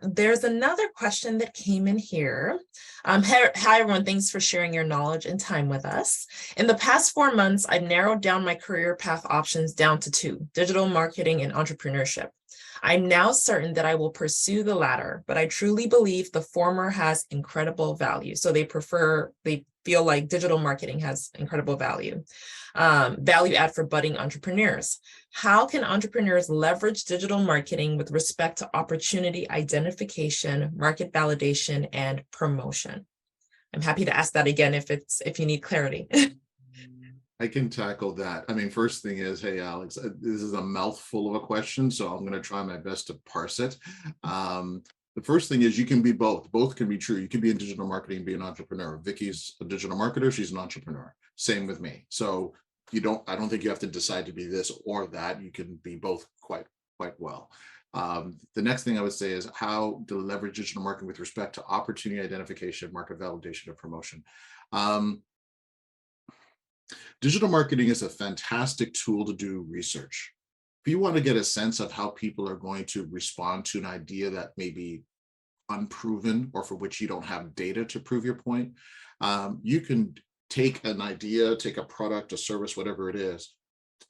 There's another question that came in here. Hi, everyone. Thanks for sharing your knowledge and time with us. In the past 4 months, I've narrowed down my career path options down to 2: digital marketing and entrepreneurship. I'm now certain that I will pursue the latter, but I truly believe the former has incredible value. So they feel like digital marketing has incredible value add for budding entrepreneurs. How can entrepreneurs leverage digital marketing with respect to opportunity identification, market validation, and promotion? I'm happy to ask that again if you need clarity. I can tackle that. I mean, first thing is, hey, Alex, this is a mouthful of a question, so I'm going to try my best to parse it. The first thing is you can be both. Both can be true. You can be in digital marketing and be an entrepreneur. Vicky's a digital marketer. She's an entrepreneur. Same with me. So I don't think you have to decide to be this or that. You can be both quite well. The next thing I would say is how to leverage digital marketing with respect to opportunity identification, market validation, and promotion. Digital marketing is a fantastic tool to do research. If you want to get a sense of how people are going to respond to an idea that may be unproven or for which you don't have data to prove your point, you can take an idea, take a product, a service, whatever it is,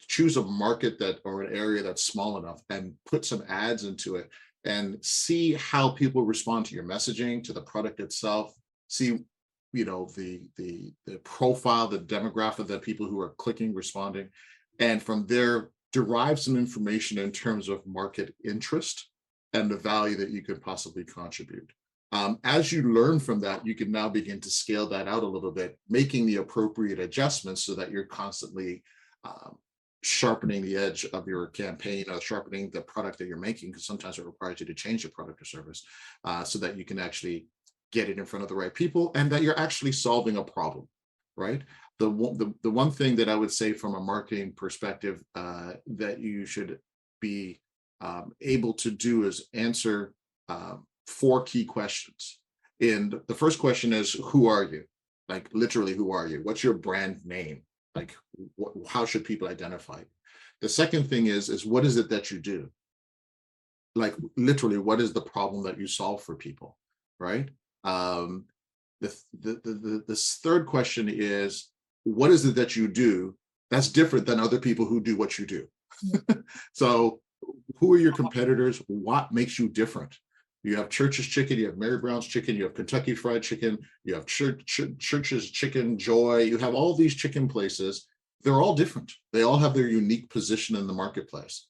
choose a market or an area that's small enough and put some ads into it and see how people respond to your messaging, to the product itself, see the profile, the demographic of the people who are clicking, responding, and from there derive some information in terms of market interest and the value that you could possibly contribute. As you learn from that, you can now begin to scale that out a little bit, making the appropriate adjustments so that you're constantly sharpening the edge of your campaign or sharpening the product that you're making, because sometimes it requires you to change your product or service so that you can actually get it in front of the right people and that you're actually solving a problem, right? The one thing that I would say from a marketing perspective that you should be able to do is answer 4 key questions. And the first question is, who are you? Like literally, who are you? What's your brand name? Like, how should people identify you? The second thing is what is it that you do? Like literally, what is the problem that you solve for people, right? The third question is, what is it that you do that's different than other people who do what you do? So who are your competitors? What makes you different? You have Church's Chicken, you have Mary Brown's Chicken, you have Kentucky Fried Chicken, you have Church's Chicken, Joy, you have all these chicken places. They're all different. They all have their unique position in the marketplace.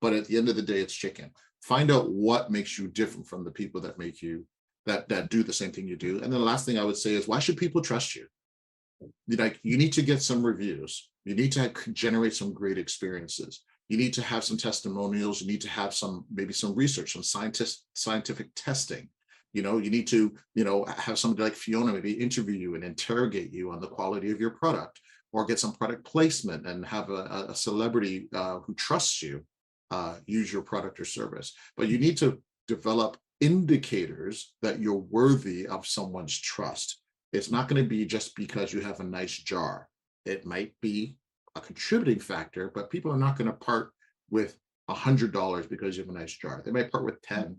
But at the end of the day, it's chicken. Find out what makes you different from the people that make you that do the same thing you do. And then the last thing I would say is, why should people trust you? You need to get some reviews. You need to generate some great experiences. You need to have some testimonials. You need to have maybe some research, some scientific testing You know, you need to, you know, have somebody like Fiona maybe interview you and interrogate you on the quality of your product, or get some product placement and have a celebrity who trusts you use your product or service. But you need to develop indicators that you're worthy of someone's trust. It's not going to be just because you have a nice jar. It might be a contributing factor, but people are not going to part with $100 because you have a nice jar. They might part with 10.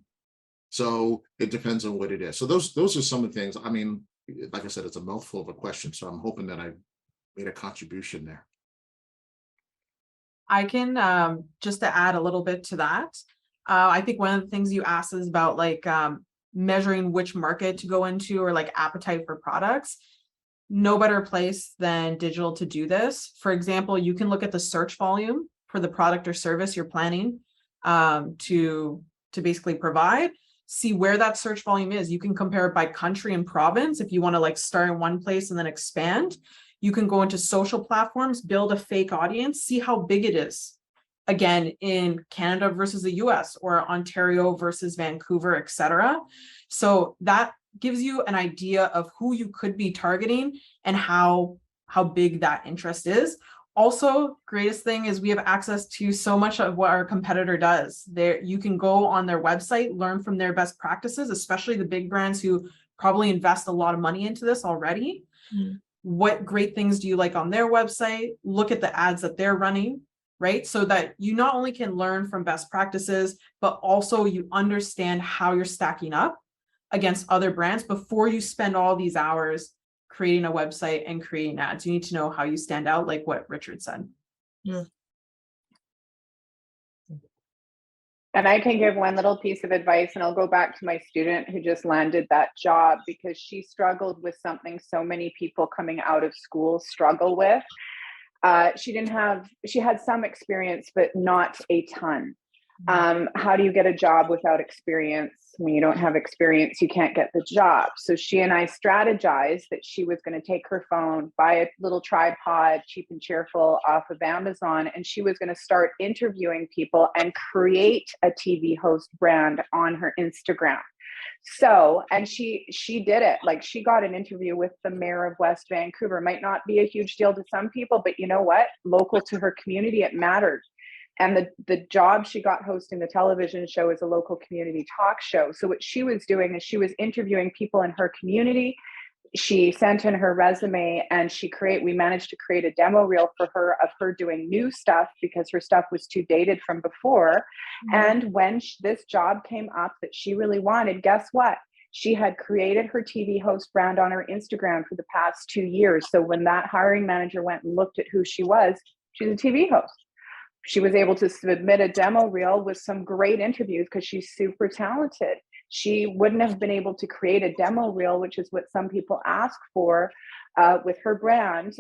So it depends on what it is. So those are some of the things. I mean, like I said, it's a mouthful of a question. So I'm hoping that I made a contribution there. I can just to add a little bit to that. I think one of the things you asked is about like measuring which market to go into, or like appetite for products. No better place than digital to do this. For example, you can look at the search volume for the product or service you're planning to basically provide. See where that search volume is. You can compare it by country and province. If you want to like start in one place and then expand, you can go into social platforms, build a fake audience, see how big it is. Again, in Canada versus the US, or Ontario versus Vancouver, etc. So that gives you an idea of who you could be targeting and how big that interest is. Also, greatest thing is we have access to so much of what our competitor does. There, you can go on their website, learn from their best practices, especially the big brands who probably invest a lot of money into this already. What great things do you like on their website? Look at the ads that they're running, right? So that you not only can learn from best practices, but also you understand how you're stacking up against other brands before you spend all these hours creating a website and creating ads. You need to know how you stand out, like what Richard said. Yeah. And I can give one little piece of advice, and I'll go back to my student who just landed that job, because she struggled with something so many people coming out of school struggle with. She had some experience, but not a ton. How do you get a job without experience? When you don't have experience, you can't get the job. So she and I strategized that she was going to take her phone, buy a little tripod, cheap and cheerful, off of Amazon, and she was going to start interviewing people and create a TV host brand on her Instagram. So, and she did it. Like, she got an interview with the mayor of West Vancouver. Might not be a huge deal to some people, but you know what? Local to her community, it mattered. And the job she got hosting the television show is a local community talk show. So what she was doing is she was interviewing people in her community. She sent in her resume, and we managed to create a demo reel for her of her doing new stuff, because her stuff was too dated from before. And when this job came up that she really wanted, guess what? She had created her TV host brand on her Instagram for the past 2 years. So when that hiring manager went and looked at who she was, she's a TV host. She was able to submit a demo reel with some great interviews because she's super talented. She wouldn't have been able to create a demo reel, which is what some people ask for with her brand,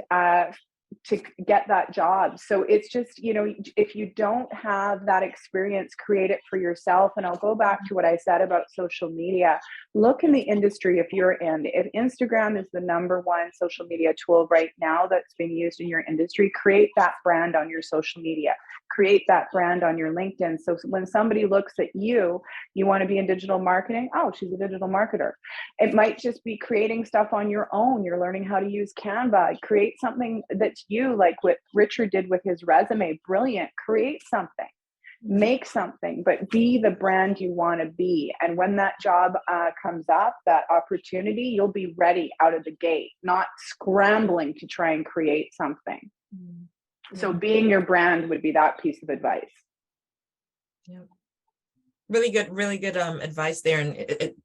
to get that job. So it's just, you know, if you don't have that experience, create it for yourself. And I'll go back to what I said about social media. Look in the industry if you're in. If Instagram is the #1 social media tool right now that's being used in your industry, create that brand on your social media. Create that brand on your LinkedIn. So when somebody looks at you, you want to be in digital marketing. Oh, she's a digital marketer. It might just be creating stuff on your own. You're learning how to use Canva. Create something that's you, like what Richard did with his resume. Brilliant. Create something. Make something, but be the brand you want to be. And when that job comes up, that opportunity, you'll be ready out of the gate, not scrambling to try and create something. So being your brand would be that piece of advice. Yeah. Really good advice there. And it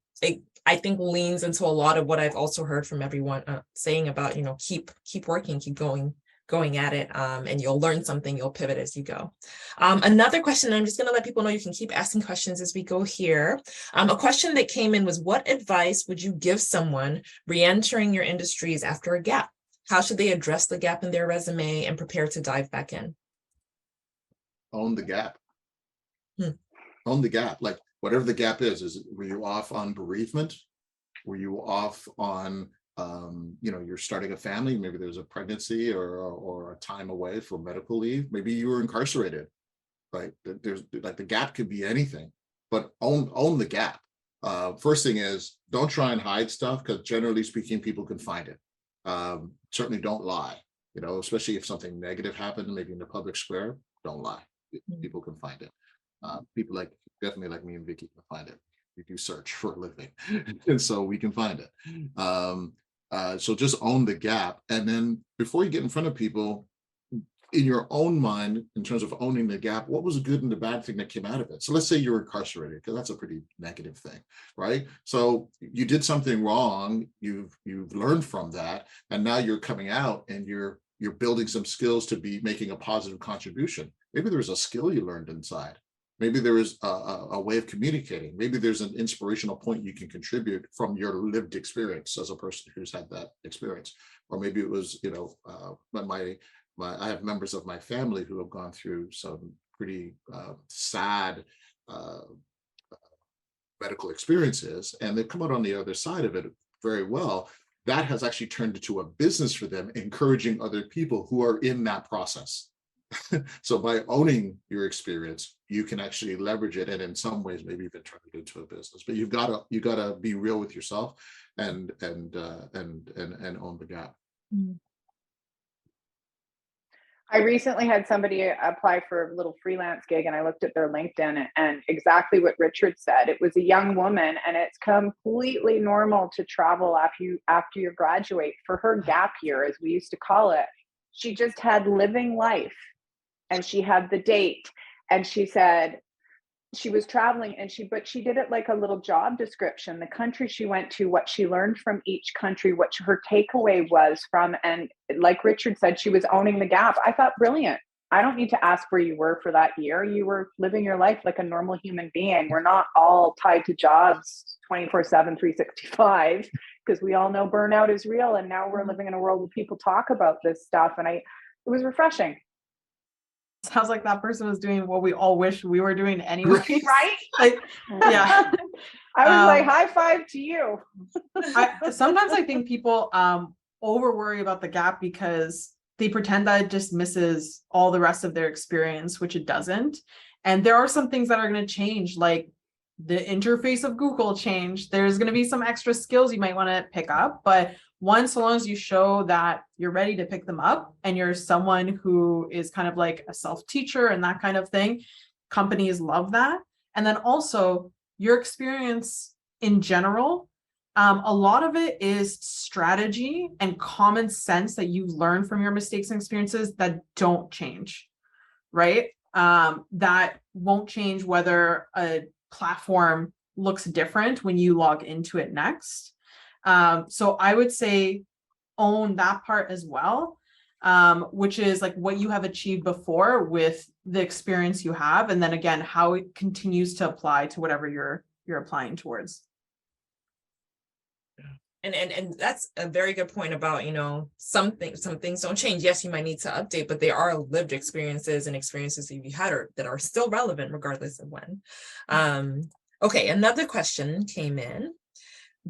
I think leans into a lot of what I've also heard from everyone saying about, you know, keep working, keep going at it, and you'll learn something, you'll pivot as you go. Another question, I'm just going to let people know you can keep asking questions as we go here. A question that came in was, what advice would you give someone re-entering your industries after a gap? How should they address the gap in their resume and prepare to dive back in? Own the gap. Own the gap. Like, whatever the gap is were you off on bereavement? Were you off on you know, you're starting a family, maybe there's a pregnancy or a time away for medical leave, maybe you were incarcerated, right? There's like, the gap could be anything, but own the gap. First thing is, don't try and hide stuff, because generally speaking, people can find it. Certainly don't lie, especially if something negative happened, maybe in the public square, don't lie. People can find it. People definitely like me and Vicky can find it. We do search for a living, and so we can find it. So just own the gap. And then before you get in front of people, in your own mind, in terms of owning the gap, what was the good and the bad thing that came out of it? So let's say you're incarcerated, because that's a pretty negative thing, right? So you did something wrong, you've learned from that, and now you're coming out and you're building some skills to be making a positive contribution. Maybe there's a skill you learned inside. Maybe there is a way of communicating. Maybe there's an inspirational point you can contribute from your lived experience as a person who's had that experience. Or maybe it was, I have members of my family who have gone through some pretty sad medical experiences, and they've come out on the other side of it very well. That has actually turned into a business for them, encouraging other people who are in that process. So by owning your experience, you can actually leverage it, and in some ways maybe even turn it into a business. But you gotta be real with yourself and own the gap. I recently had somebody apply for a little freelance gig, and I looked at their LinkedIn, and exactly what Richard said. It was a young woman, and it's completely normal to travel after you graduate. For her gap year, as we used to call it, she just had living life, and she had the date, and she said she was traveling, but she did it like a little job description, the country she went to, what she learned from each country, what her takeaway was from, and like Richard said, she was owning the gap. I thought, brilliant. I don't need to ask where you were for that year. You were living your life like a normal human being. We're not all tied to jobs 24/7, 365, because we all know burnout is real. And now we're living in a world where people talk about this stuff. And it was refreshing. Sounds like that person was doing what we all wish we were doing anyway. Right? Like, yeah. I was like, high five to you. Sometimes I think people over worry about the gap because they pretend that it just misses all the rest of their experience, which it doesn't. And there are some things that are going to change, like the interface of Google changed. There's going to be some extra skills you might want to pick up, but so long as you show that you're ready to pick them up and you're someone who is kind of like a self-teacher and that kind of thing, companies love that. And then also your experience in general, a lot of it is strategy and common sense that you've learned from your mistakes and experiences that don't change, right? That won't change whether a platform looks different when you log into it next. So I would say own that part as well, which is like what you have achieved before with the experience you have, and then again how it continues to apply to whatever you're applying towards. And that's a very good point about, some things don't change. Yes, you might need to update, but they are lived experiences and experiences that you had that are still relevant regardless of when. Okay, another question came in.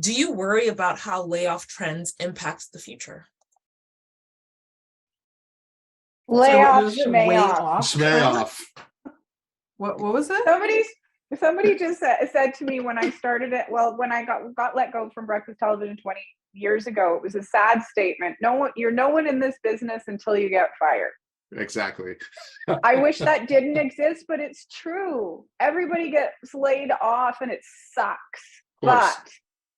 Do you worry about how layoff trends impact the future? Layoff, Schmayoff. What was it? Somebody just said to me when I started it, when I got let go from Breakfast Television 20 years ago, it was a sad statement. You're no one in this business until you get fired. Exactly. I wish that didn't exist, but it's true. Everybody gets laid off and it sucks. But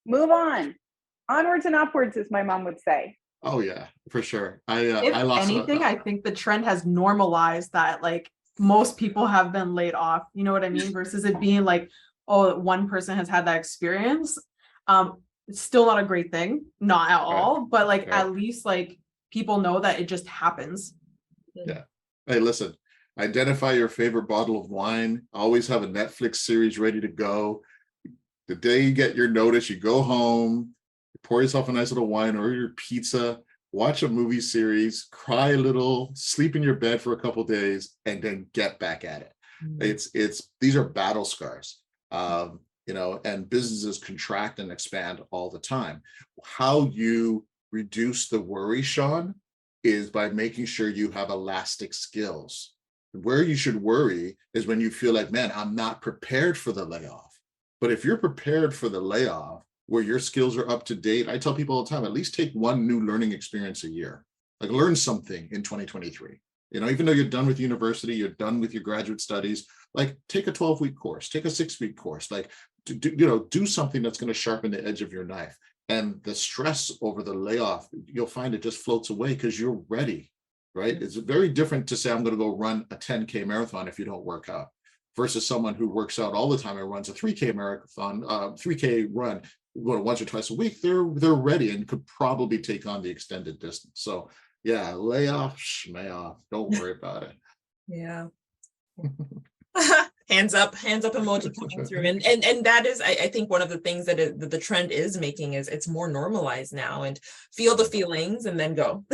move onwards and upwards, as my mom would say. Oh yeah, for sure. I think the trend has normalized that, like, most people have been laid off, you know what I mean, versus it being like, oh, one person has had that experience. It's still not a great thing, not at all, but like at least like people know that it just happens. Yeah. Hey, listen, identify your favorite bottle of wine. Always have a Netflix series ready to go. The day you get your notice, you go home, you pour yourself a nice little wine or your pizza, watch a movie series, cry a little, sleep in your bed for a couple of days, and then get back at it. Mm-hmm. These are battle scars, and businesses contract and expand all the time. How you reduce the worry, Sean, is by making sure you have elastic skills. Where you should worry is when you feel like, man, I'm not prepared for the layoff. But if you're prepared for the layoff, where your skills are up to date, I tell people all the time, at least take one new learning experience a year. Like learn something in 2023. Even though you're done with university, you're done with your graduate studies, like take a 12-week course, take a 6-week course, like do something that's going to sharpen the edge of your knife. And the stress over the layoff, you'll find it just floats away because you're ready, right? It's very different to say, I'm going to go run a 10K marathon if you don't work out, versus someone who works out all the time and runs a 3K marathon, 3K run once or twice a week. They're ready and could probably take on the extended distance. So yeah, layoff, schmayoff, don't worry about it. Yeah. Hands up emoji coming through. And that is, I think one of the things that the trend is making is it's more normalized now, and feel the feelings and then go.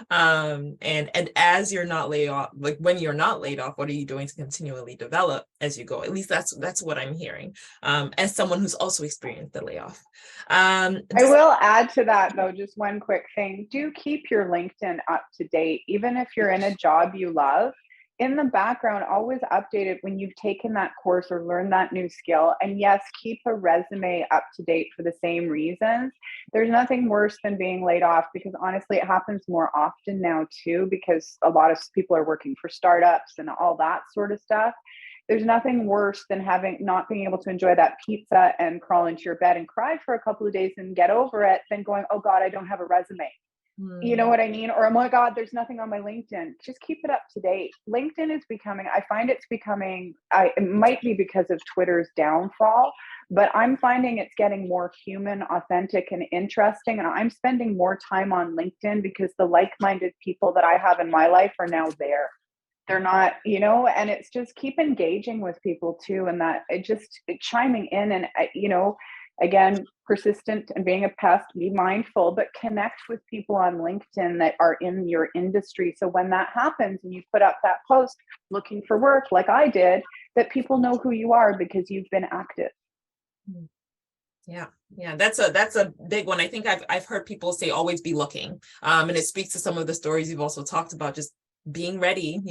And as you're not laid off, like when you're not laid off, what are you doing to continually develop as you go? At least that's what I'm hearing, as someone who's also experienced the layoff. I will add to that though, just one quick thing. Do keep your LinkedIn up to date, even if you're in a job you love. In the background, always update it when you've taken that course or learned that new skill. And yes, keep a resume up to date for the same reasons. There's nothing worse than being laid off, because honestly, it happens more often now too, because a lot of people are working for startups and all that sort of stuff. There's nothing worse than not being able to enjoy that pizza and crawl into your bed and cry for a couple of days and get over it, than going, oh God, I don't have a resume. You know what I mean? Or, oh my God, there's nothing on my LinkedIn. Just keep it up to date. LinkedIn is becoming, I find it's becoming, it might be because of Twitter's downfall, but I'm finding it's getting more human, authentic, and interesting. And I'm spending more time on LinkedIn because the like-minded people that I have in my life are now there. They're not, and it's just keep engaging with people too. And that chiming in and, again, persistent and being a pest, be mindful, but connect with people on LinkedIn that are in your industry. So when that happens and you put up that post looking for work, like I did, that people know who you are because you've been active. Yeah, that's a big one. I think I've heard people say always be looking, and it speaks to some of the stories you've also talked about, just being ready,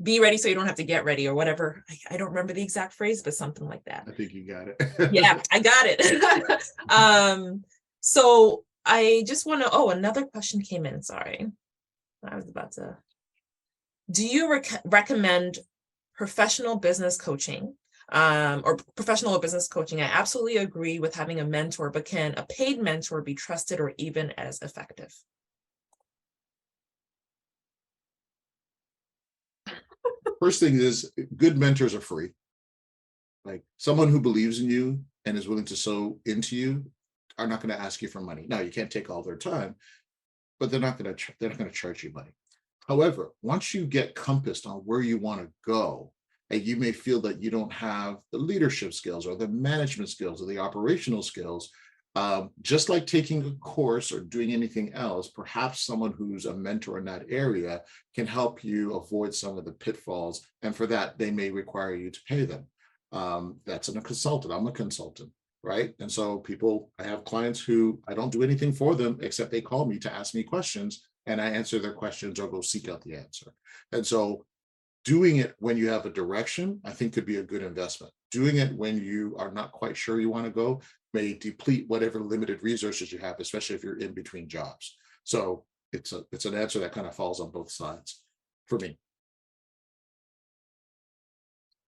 be ready so you don't have to get ready or whatever. I don't remember the exact phrase, but something like that. I think you got it. Yeah, I got it. So I just want to, another question came in. Sorry. I was about to. Do you recommend professional business coaching? Or professional business coaching? I absolutely agree with having a mentor, but can a paid mentor be trusted or even as effective? First thing is, good mentors are free. Like someone who believes in you and is willing to sow into you are not going to ask you for money. Now, you can't take all their time, but they're not going to charge you money. However, once you get compassed on where you want to go, and you may feel that you don't have the leadership skills or the management skills or the operational skills, just like taking a course or doing anything else, perhaps someone who's a mentor in that area can help you avoid some of the pitfalls. And for that, they may require you to pay them. That's a consultant. I'm a consultant, right? And so I have clients who I don't do anything for them except they call me to ask me questions, and I answer their questions or go seek out the answer. And so doing it when you have a direction, I think, could be a good investment. Doing it when you are not quite sure you want to go may deplete whatever limited resources you have, especially if you're in between jobs. So it's an answer that kind of falls on both sides for me.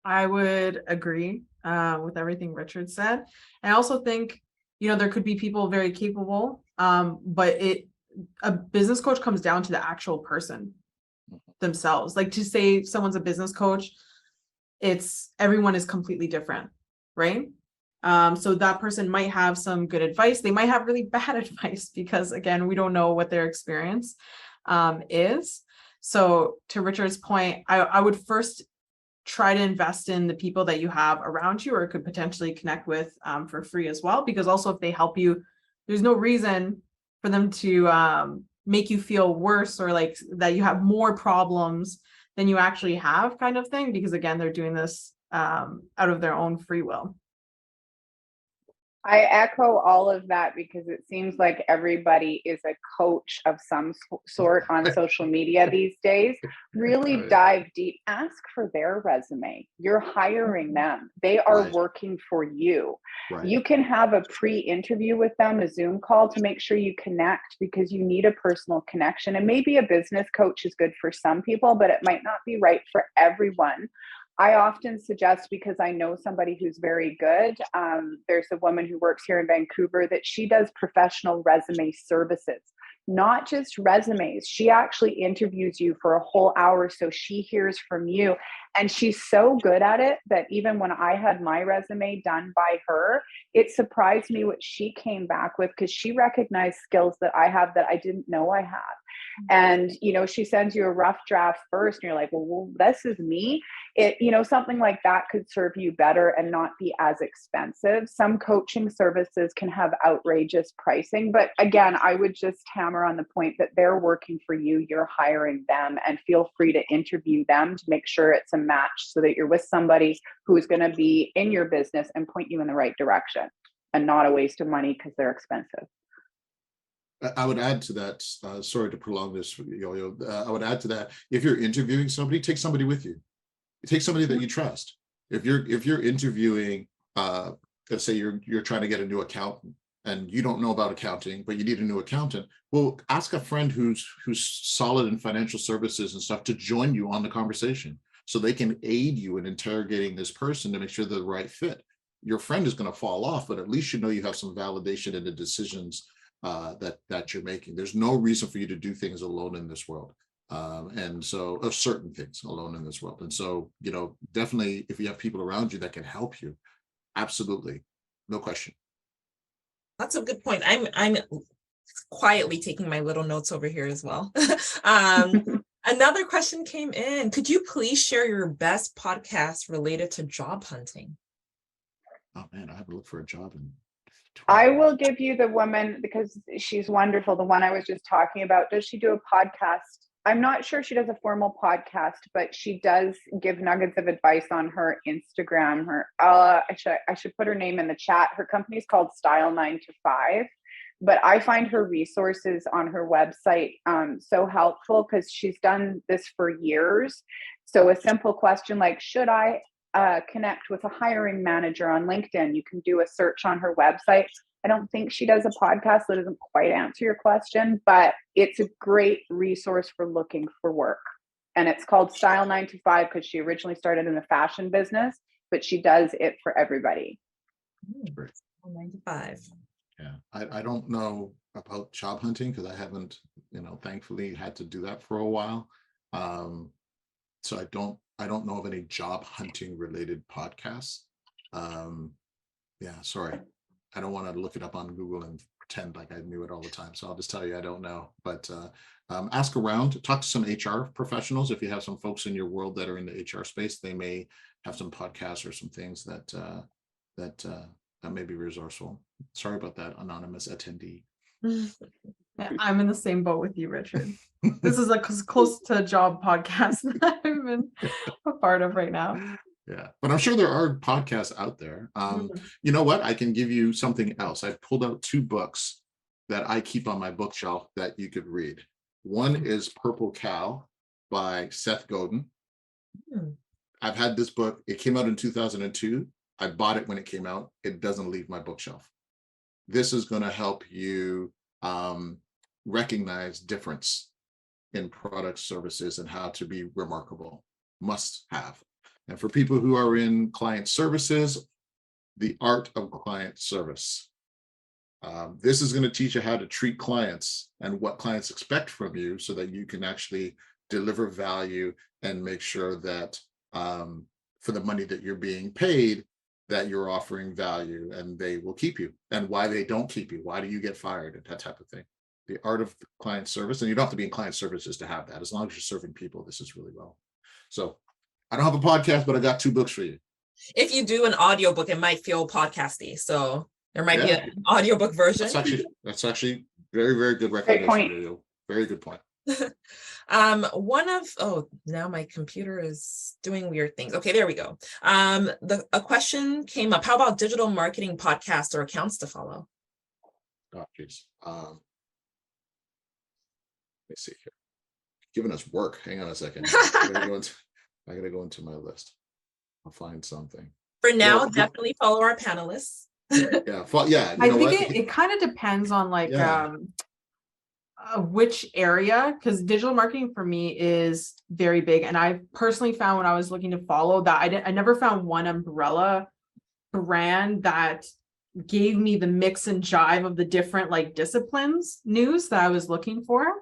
I would agree with everything Richard said. I also think, there could be people very capable, but a business coach comes down to the actual person themselves. Like, to say someone's a business coach, everyone is completely different, right? So that person might have some good advice. They might have really bad advice because, again, we don't know what their experience is. So to Richard's point, I would first try to invest in the people that you have around you or could potentially connect with for free as well. Because also, if they help you, there's no reason for them to make you feel worse or like that you have more problems than you actually have, kind of thing. Because again, they're doing this out of their own free will. I echo all of that because it seems like everybody is a coach of some sort on social media these days. Really Right. dive deep, ask for their resume. You're hiring them, they are Right. working for you. Right. You can have a pre-interview with them, a Zoom call to make sure you connect because you need a personal connection. And maybe a business coach is good for some people, but it might not be right for everyone. I often suggest, because I know somebody who's very good. There's a woman who works here in Vancouver that she does professional resume services, not just resumes. She actually interviews you for a whole hour so she hears from you. And she's so good at it that even when I had my resume done by her, it surprised me what she came back with because she recognized skills that I have that I didn't know I had. And, she sends you a rough draft first and you're like, well, this is me. Something like that could serve you better and not be as expensive. Some coaching services can have outrageous pricing, but again, I would just hammer on the point that they're working for you, you're hiring them, and feel free to interview them to make sure it's a match so that you're with somebody who's going to be in your business and point you in the right direction and not a waste of money because they're expensive. I would add to that, sorry to prolong this, Yo-Yo. I would add to that, if you're interviewing somebody, take somebody with you. Take somebody that you trust. If you're interviewing, let's say you're trying to get a new accountant and you don't know about accounting, but you need a new accountant. Well, ask a friend who's solid in financial services and stuff to join you on the conversation so they can aid you in interrogating this person to make sure they're the right fit. Your friend is going to fall off, but at least you have some validation in the decisions that you're making. There's no reason for you to do things alone in this world. And so of certain things alone in this world. And so, definitely if you have people around you that can help you, absolutely. No question. That's a good point. I'm quietly taking my little notes over here as well. Another question came in. Could you please share your best podcast related to job hunting? Oh man, I haven't looked for a job in 20 I years. will give you the woman because she's wonderful. The one I was just talking about. Does she do a podcast? I'm not sure she does a formal podcast, but she does give nuggets of advice on her Instagram. I should put her name in the chat. Her company is called Style 9 to 5, but I find her resources on her website so helpful because she's done this for years. So a simple question like, should I connect with a hiring manager on LinkedIn? You can do a search on her website. I don't think she does a podcast that doesn't quite answer your question, but it's a great resource for looking for work. And it's called Style 9 to 5 because she originally started in the fashion business, but she does it for everybody. 9 to 5. Yeah, I don't know about job hunting because I haven't, thankfully had to do that for a while. So I don't know of any job hunting related podcasts. Yeah, sorry. I don't want to look it up on Google and pretend like I knew it all the time. So I'll just tell you, I don't know, but ask around, talk to some HR professionals. If you have some folks in your world that are in the HR space, they may have some podcasts or some things that may be resourceful. Sorry about that, anonymous attendee. I'm in the same boat with you, Richard. This is a close to job podcast that I'm in a part of right now. Yeah, but I'm sure there are podcasts out there. You know what? I can give you something else. I've pulled out 2 books that I keep on my bookshelf that you could read. One is Purple Cow by Seth Godin. I've had this book. It came out in 2002. I bought it when it came out. It doesn't leave my bookshelf. This is going to help you recognize difference in products, services, and how to be remarkable. Must have. And for people who are in client services, The Art of Client Service. This is going to teach you how to treat clients and what clients expect from you so that you can actually deliver value and make sure that for the money that you're being paid, that you're offering value and they will keep you, and why they don't keep you. Why do you get fired? And that type of thing. The Art of Client Service. And you don't have to be in client services to have that. As long as you're serving people, this is really well. So I don't have a podcast, but I got 2 books for you. If you do an audiobook, it might feel podcasty. So there might be an audiobook version. That's actually very, very good recommendation. Very good point. Now my computer is doing weird things. Okay, there we go. A question came up. How about digital marketing podcasts or accounts to follow? Oh, geez. Let me see here. Giving us work. Hang on a second. I gotta go into my list. I'll find something. For now, Well, definitely follow our panelists. Yeah, yeah. You I know think what? it kind of depends on like Yeah. Which area, because digital marketing for me is very big, and I personally found when I was looking to follow that I never found one umbrella brand that gave me the mix and jive of the different like disciplines news that I was looking for.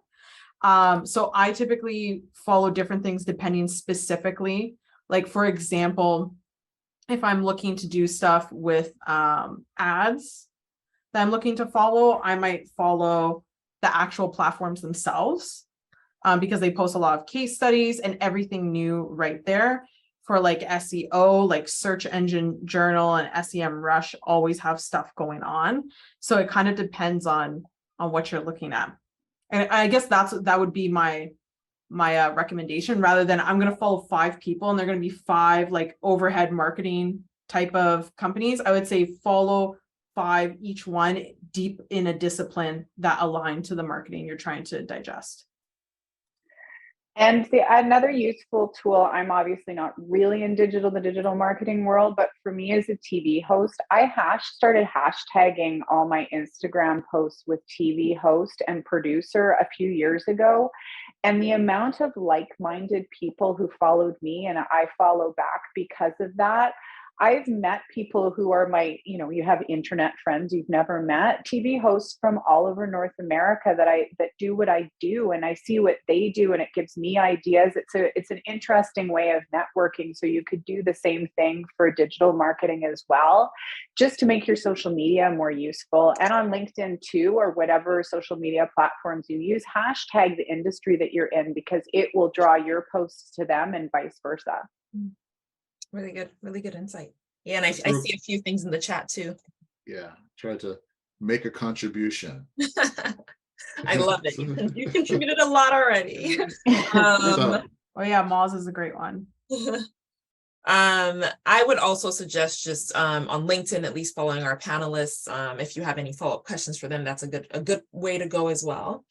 So I typically follow different things depending specifically, like for example, if I'm looking to do stuff with ads that I'm looking to follow, I might follow the actual platforms themselves because they post a lot of case studies and everything new right there. For like SEO, like Search Engine Journal and SEMrush always have stuff going on. So it kind of depends on what you're looking at. And I guess that would be my recommendation, rather than I'm going to follow 5 people and they're going to be 5 like overhead marketing type of companies. I would say follow 5, each one deep in a discipline that align to the marketing you're trying to digest. And another useful tool, I'm obviously not really in the digital marketing world, but for me as a TV host, I started hashtagging all my Instagram posts with TV host and producer a few years ago. And the amount of like-minded people who followed me and I follow back because of that. I've met people who are you have internet friends you've never met, TV hosts from all over North America that do what I do, and I see what they do, and it gives me ideas. It's an interesting way of networking. So you could do the same thing for digital marketing as well, just to make your social media more useful. And on LinkedIn too, or whatever social media platforms you use, hashtag the industry that you're in, because it will draw your posts to them and vice versa. Really good insight. Yeah, and I see a few things in the chat too. Yeah, try to make a contribution. I love it. You contributed a lot already. Oh yeah, Moz is a great one. I would also suggest just on LinkedIn, at least following our panelists. If you have any follow-up questions for them, that's a good way to go as well.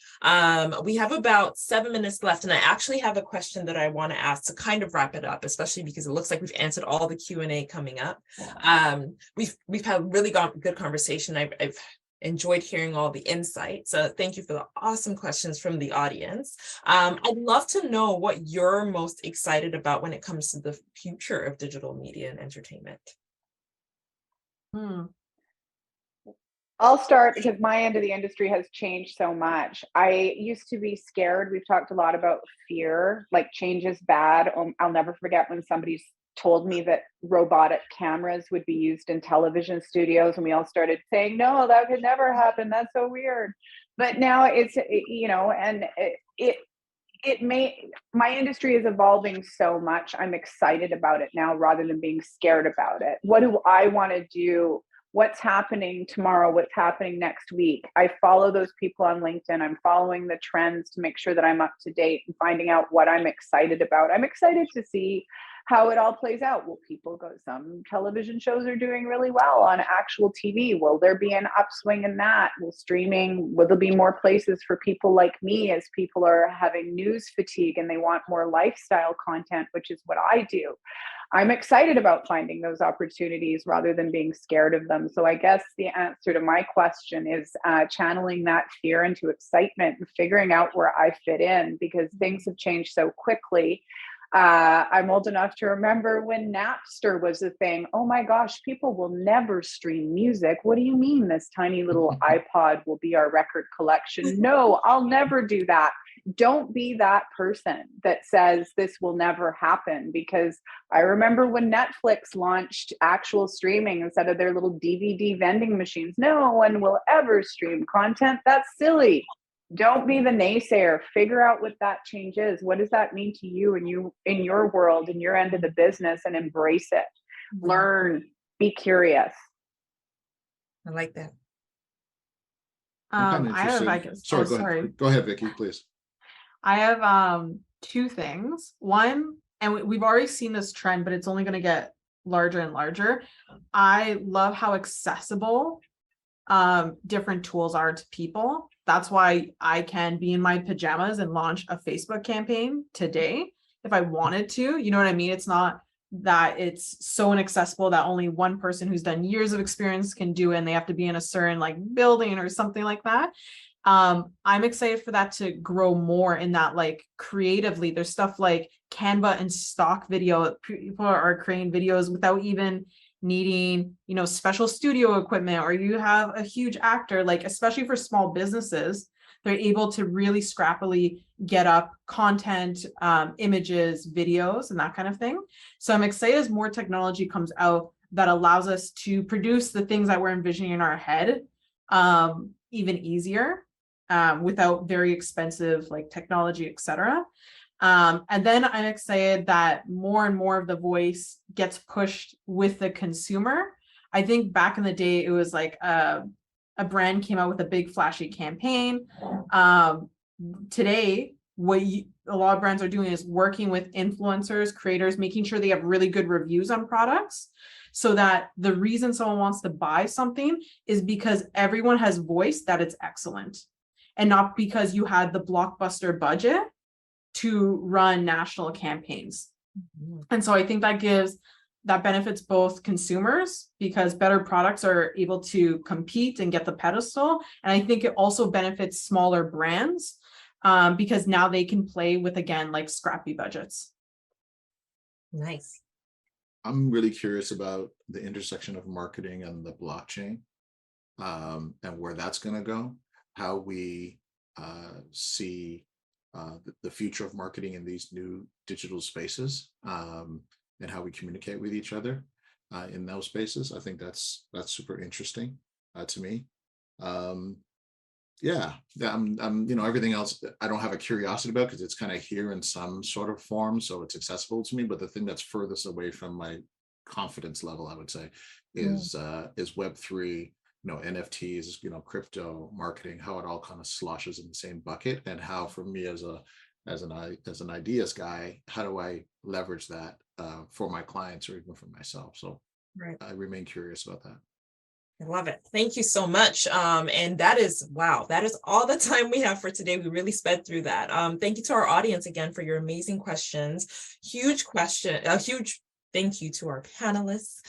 We have about 7 minutes left, and I actually have a question that I want to ask to kind of wrap it up, especially because it looks like we've answered all the Q&A coming up. We've had really good conversation. I've enjoyed hearing all the insights. So thank you for the awesome questions from the audience. I'd love to know what you're most excited about when it comes to the future of digital media and entertainment. I'll start because my end of the industry has changed so much. I used to be scared. We've talked a lot about fear, like change is bad. I'll never forget when somebody told me that robotic cameras would be used in television studios, and we all started saying, no, that could never happen. That's so weird. But now my industry is evolving so much. I'm excited about it now rather than being scared about it. What do I want to do? What's happening tomorrow? What's happening next week? I follow those people on LinkedIn. I'm following the trends to make sure that I'm up to date and finding out what I'm excited about. I'm excited to see how it all plays out. Will people go? Some television shows are doing really well on actual TV. Will there be an upswing in that? Will there be more places for people like me, as people are having news fatigue and they want more lifestyle content, which is what I do. I'm excited about finding those opportunities rather than being scared of them. So I guess the answer to my question is channeling that fear into excitement and figuring out where I fit in, because things have changed so quickly. I'm old enough to remember when Napster was a thing. Oh my gosh, people will never stream music. What do you mean this tiny little iPod will be our record collection? No, I'll never do that. Don't be that person that says this will never happen, because I remember when Netflix launched actual streaming instead of their little DVD vending machines. No one will ever stream content. That's silly. Don't be the naysayer. Figure out what that change is. What does that mean to you and you in your world, in your end of the business, and embrace it. Learn, be curious. I like that. Sorry, go ahead, Vicki, please. I have two things. One, and we've already seen this trend, but it's only going to get larger and larger. I love how accessible different tools are to people. That's why I can be in my pajamas and launch a Facebook campaign today if I wanted to. You know what I mean? It's not that it's so inaccessible that only one person who's done years of experience can do it, and they have to be in a certain like building or something like that. I'm excited for that to grow more in that, like, creatively. There's stuff like Canva and stock video. People are creating videos without even needing, you know, special studio equipment, or you have a huge actor, like, especially for small businesses, they're able to really scrappily get up content, images, videos, and that kind of thing. So I'm excited as more technology comes out that allows us to produce the things that we're envisioning in our head even easier, without very expensive like technology, etc. And then I'm excited that more and more of the voice gets pushed with the consumer. I think back in the day, it was like a brand came out with a big flashy campaign. Today, a lot of brands are doing is working with influencers, creators, making sure they have really good reviews on products, so that the reason someone wants to buy something is because everyone has voiced that it's excellent, and not because you had the blockbuster budget to run national campaigns. And so I think that benefits both consumers, because better products are able to compete and get the pedestal. And I think it also benefits smaller brands, because now they can play with, again, like scrappy budgets. Nice. I'm really curious about the intersection of marketing and the blockchain, and where that's going to go, how we see the future of marketing in these new digital spaces, and how we communicate with each other in those spaces. I think that's super interesting to me. Yeah, I'm everything else I don't have a curiosity about, because it's kind of here in some sort of form, so it's accessible to me. But the thing that's furthest away from my confidence level, I would say, is Web3, NFTs, crypto marketing, how it all kind of sloshes in the same bucket, and how, for me as an ideas guy, how do I leverage that for my clients or even for myself? So Right. I remain curious about that. I love it. Thank you so much. And that is all the time we have for today. We really sped through that. Thank you to our audience again for your amazing questions. Huge thank you to our panelists.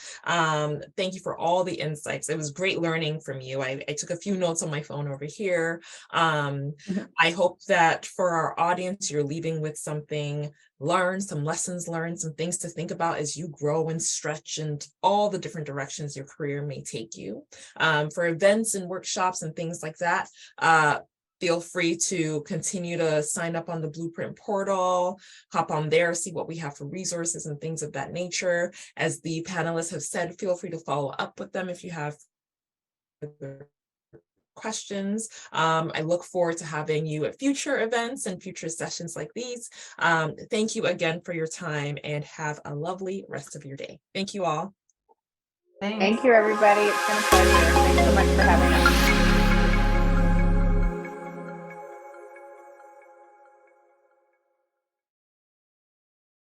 Thank you for all the insights. It was great learning from you. I took a few notes on my phone over here. I hope that for our audience, you're leaving with something learned, some lessons learned, some things to think about as you grow and stretch and all the different directions your career may take you. For events and workshops and things like that, feel free to continue to sign up on the Blueprint portal, hop on there, see what we have for resources and things of that nature. As the panelists have said, feel free to follow up with them if you have questions. I look forward to having you at future events and future sessions like these. Thank you again for your time, and have a lovely rest of your day. Thank you all. Thanks. Thank you, everybody. It's been a pleasure. Thanks so much for having us.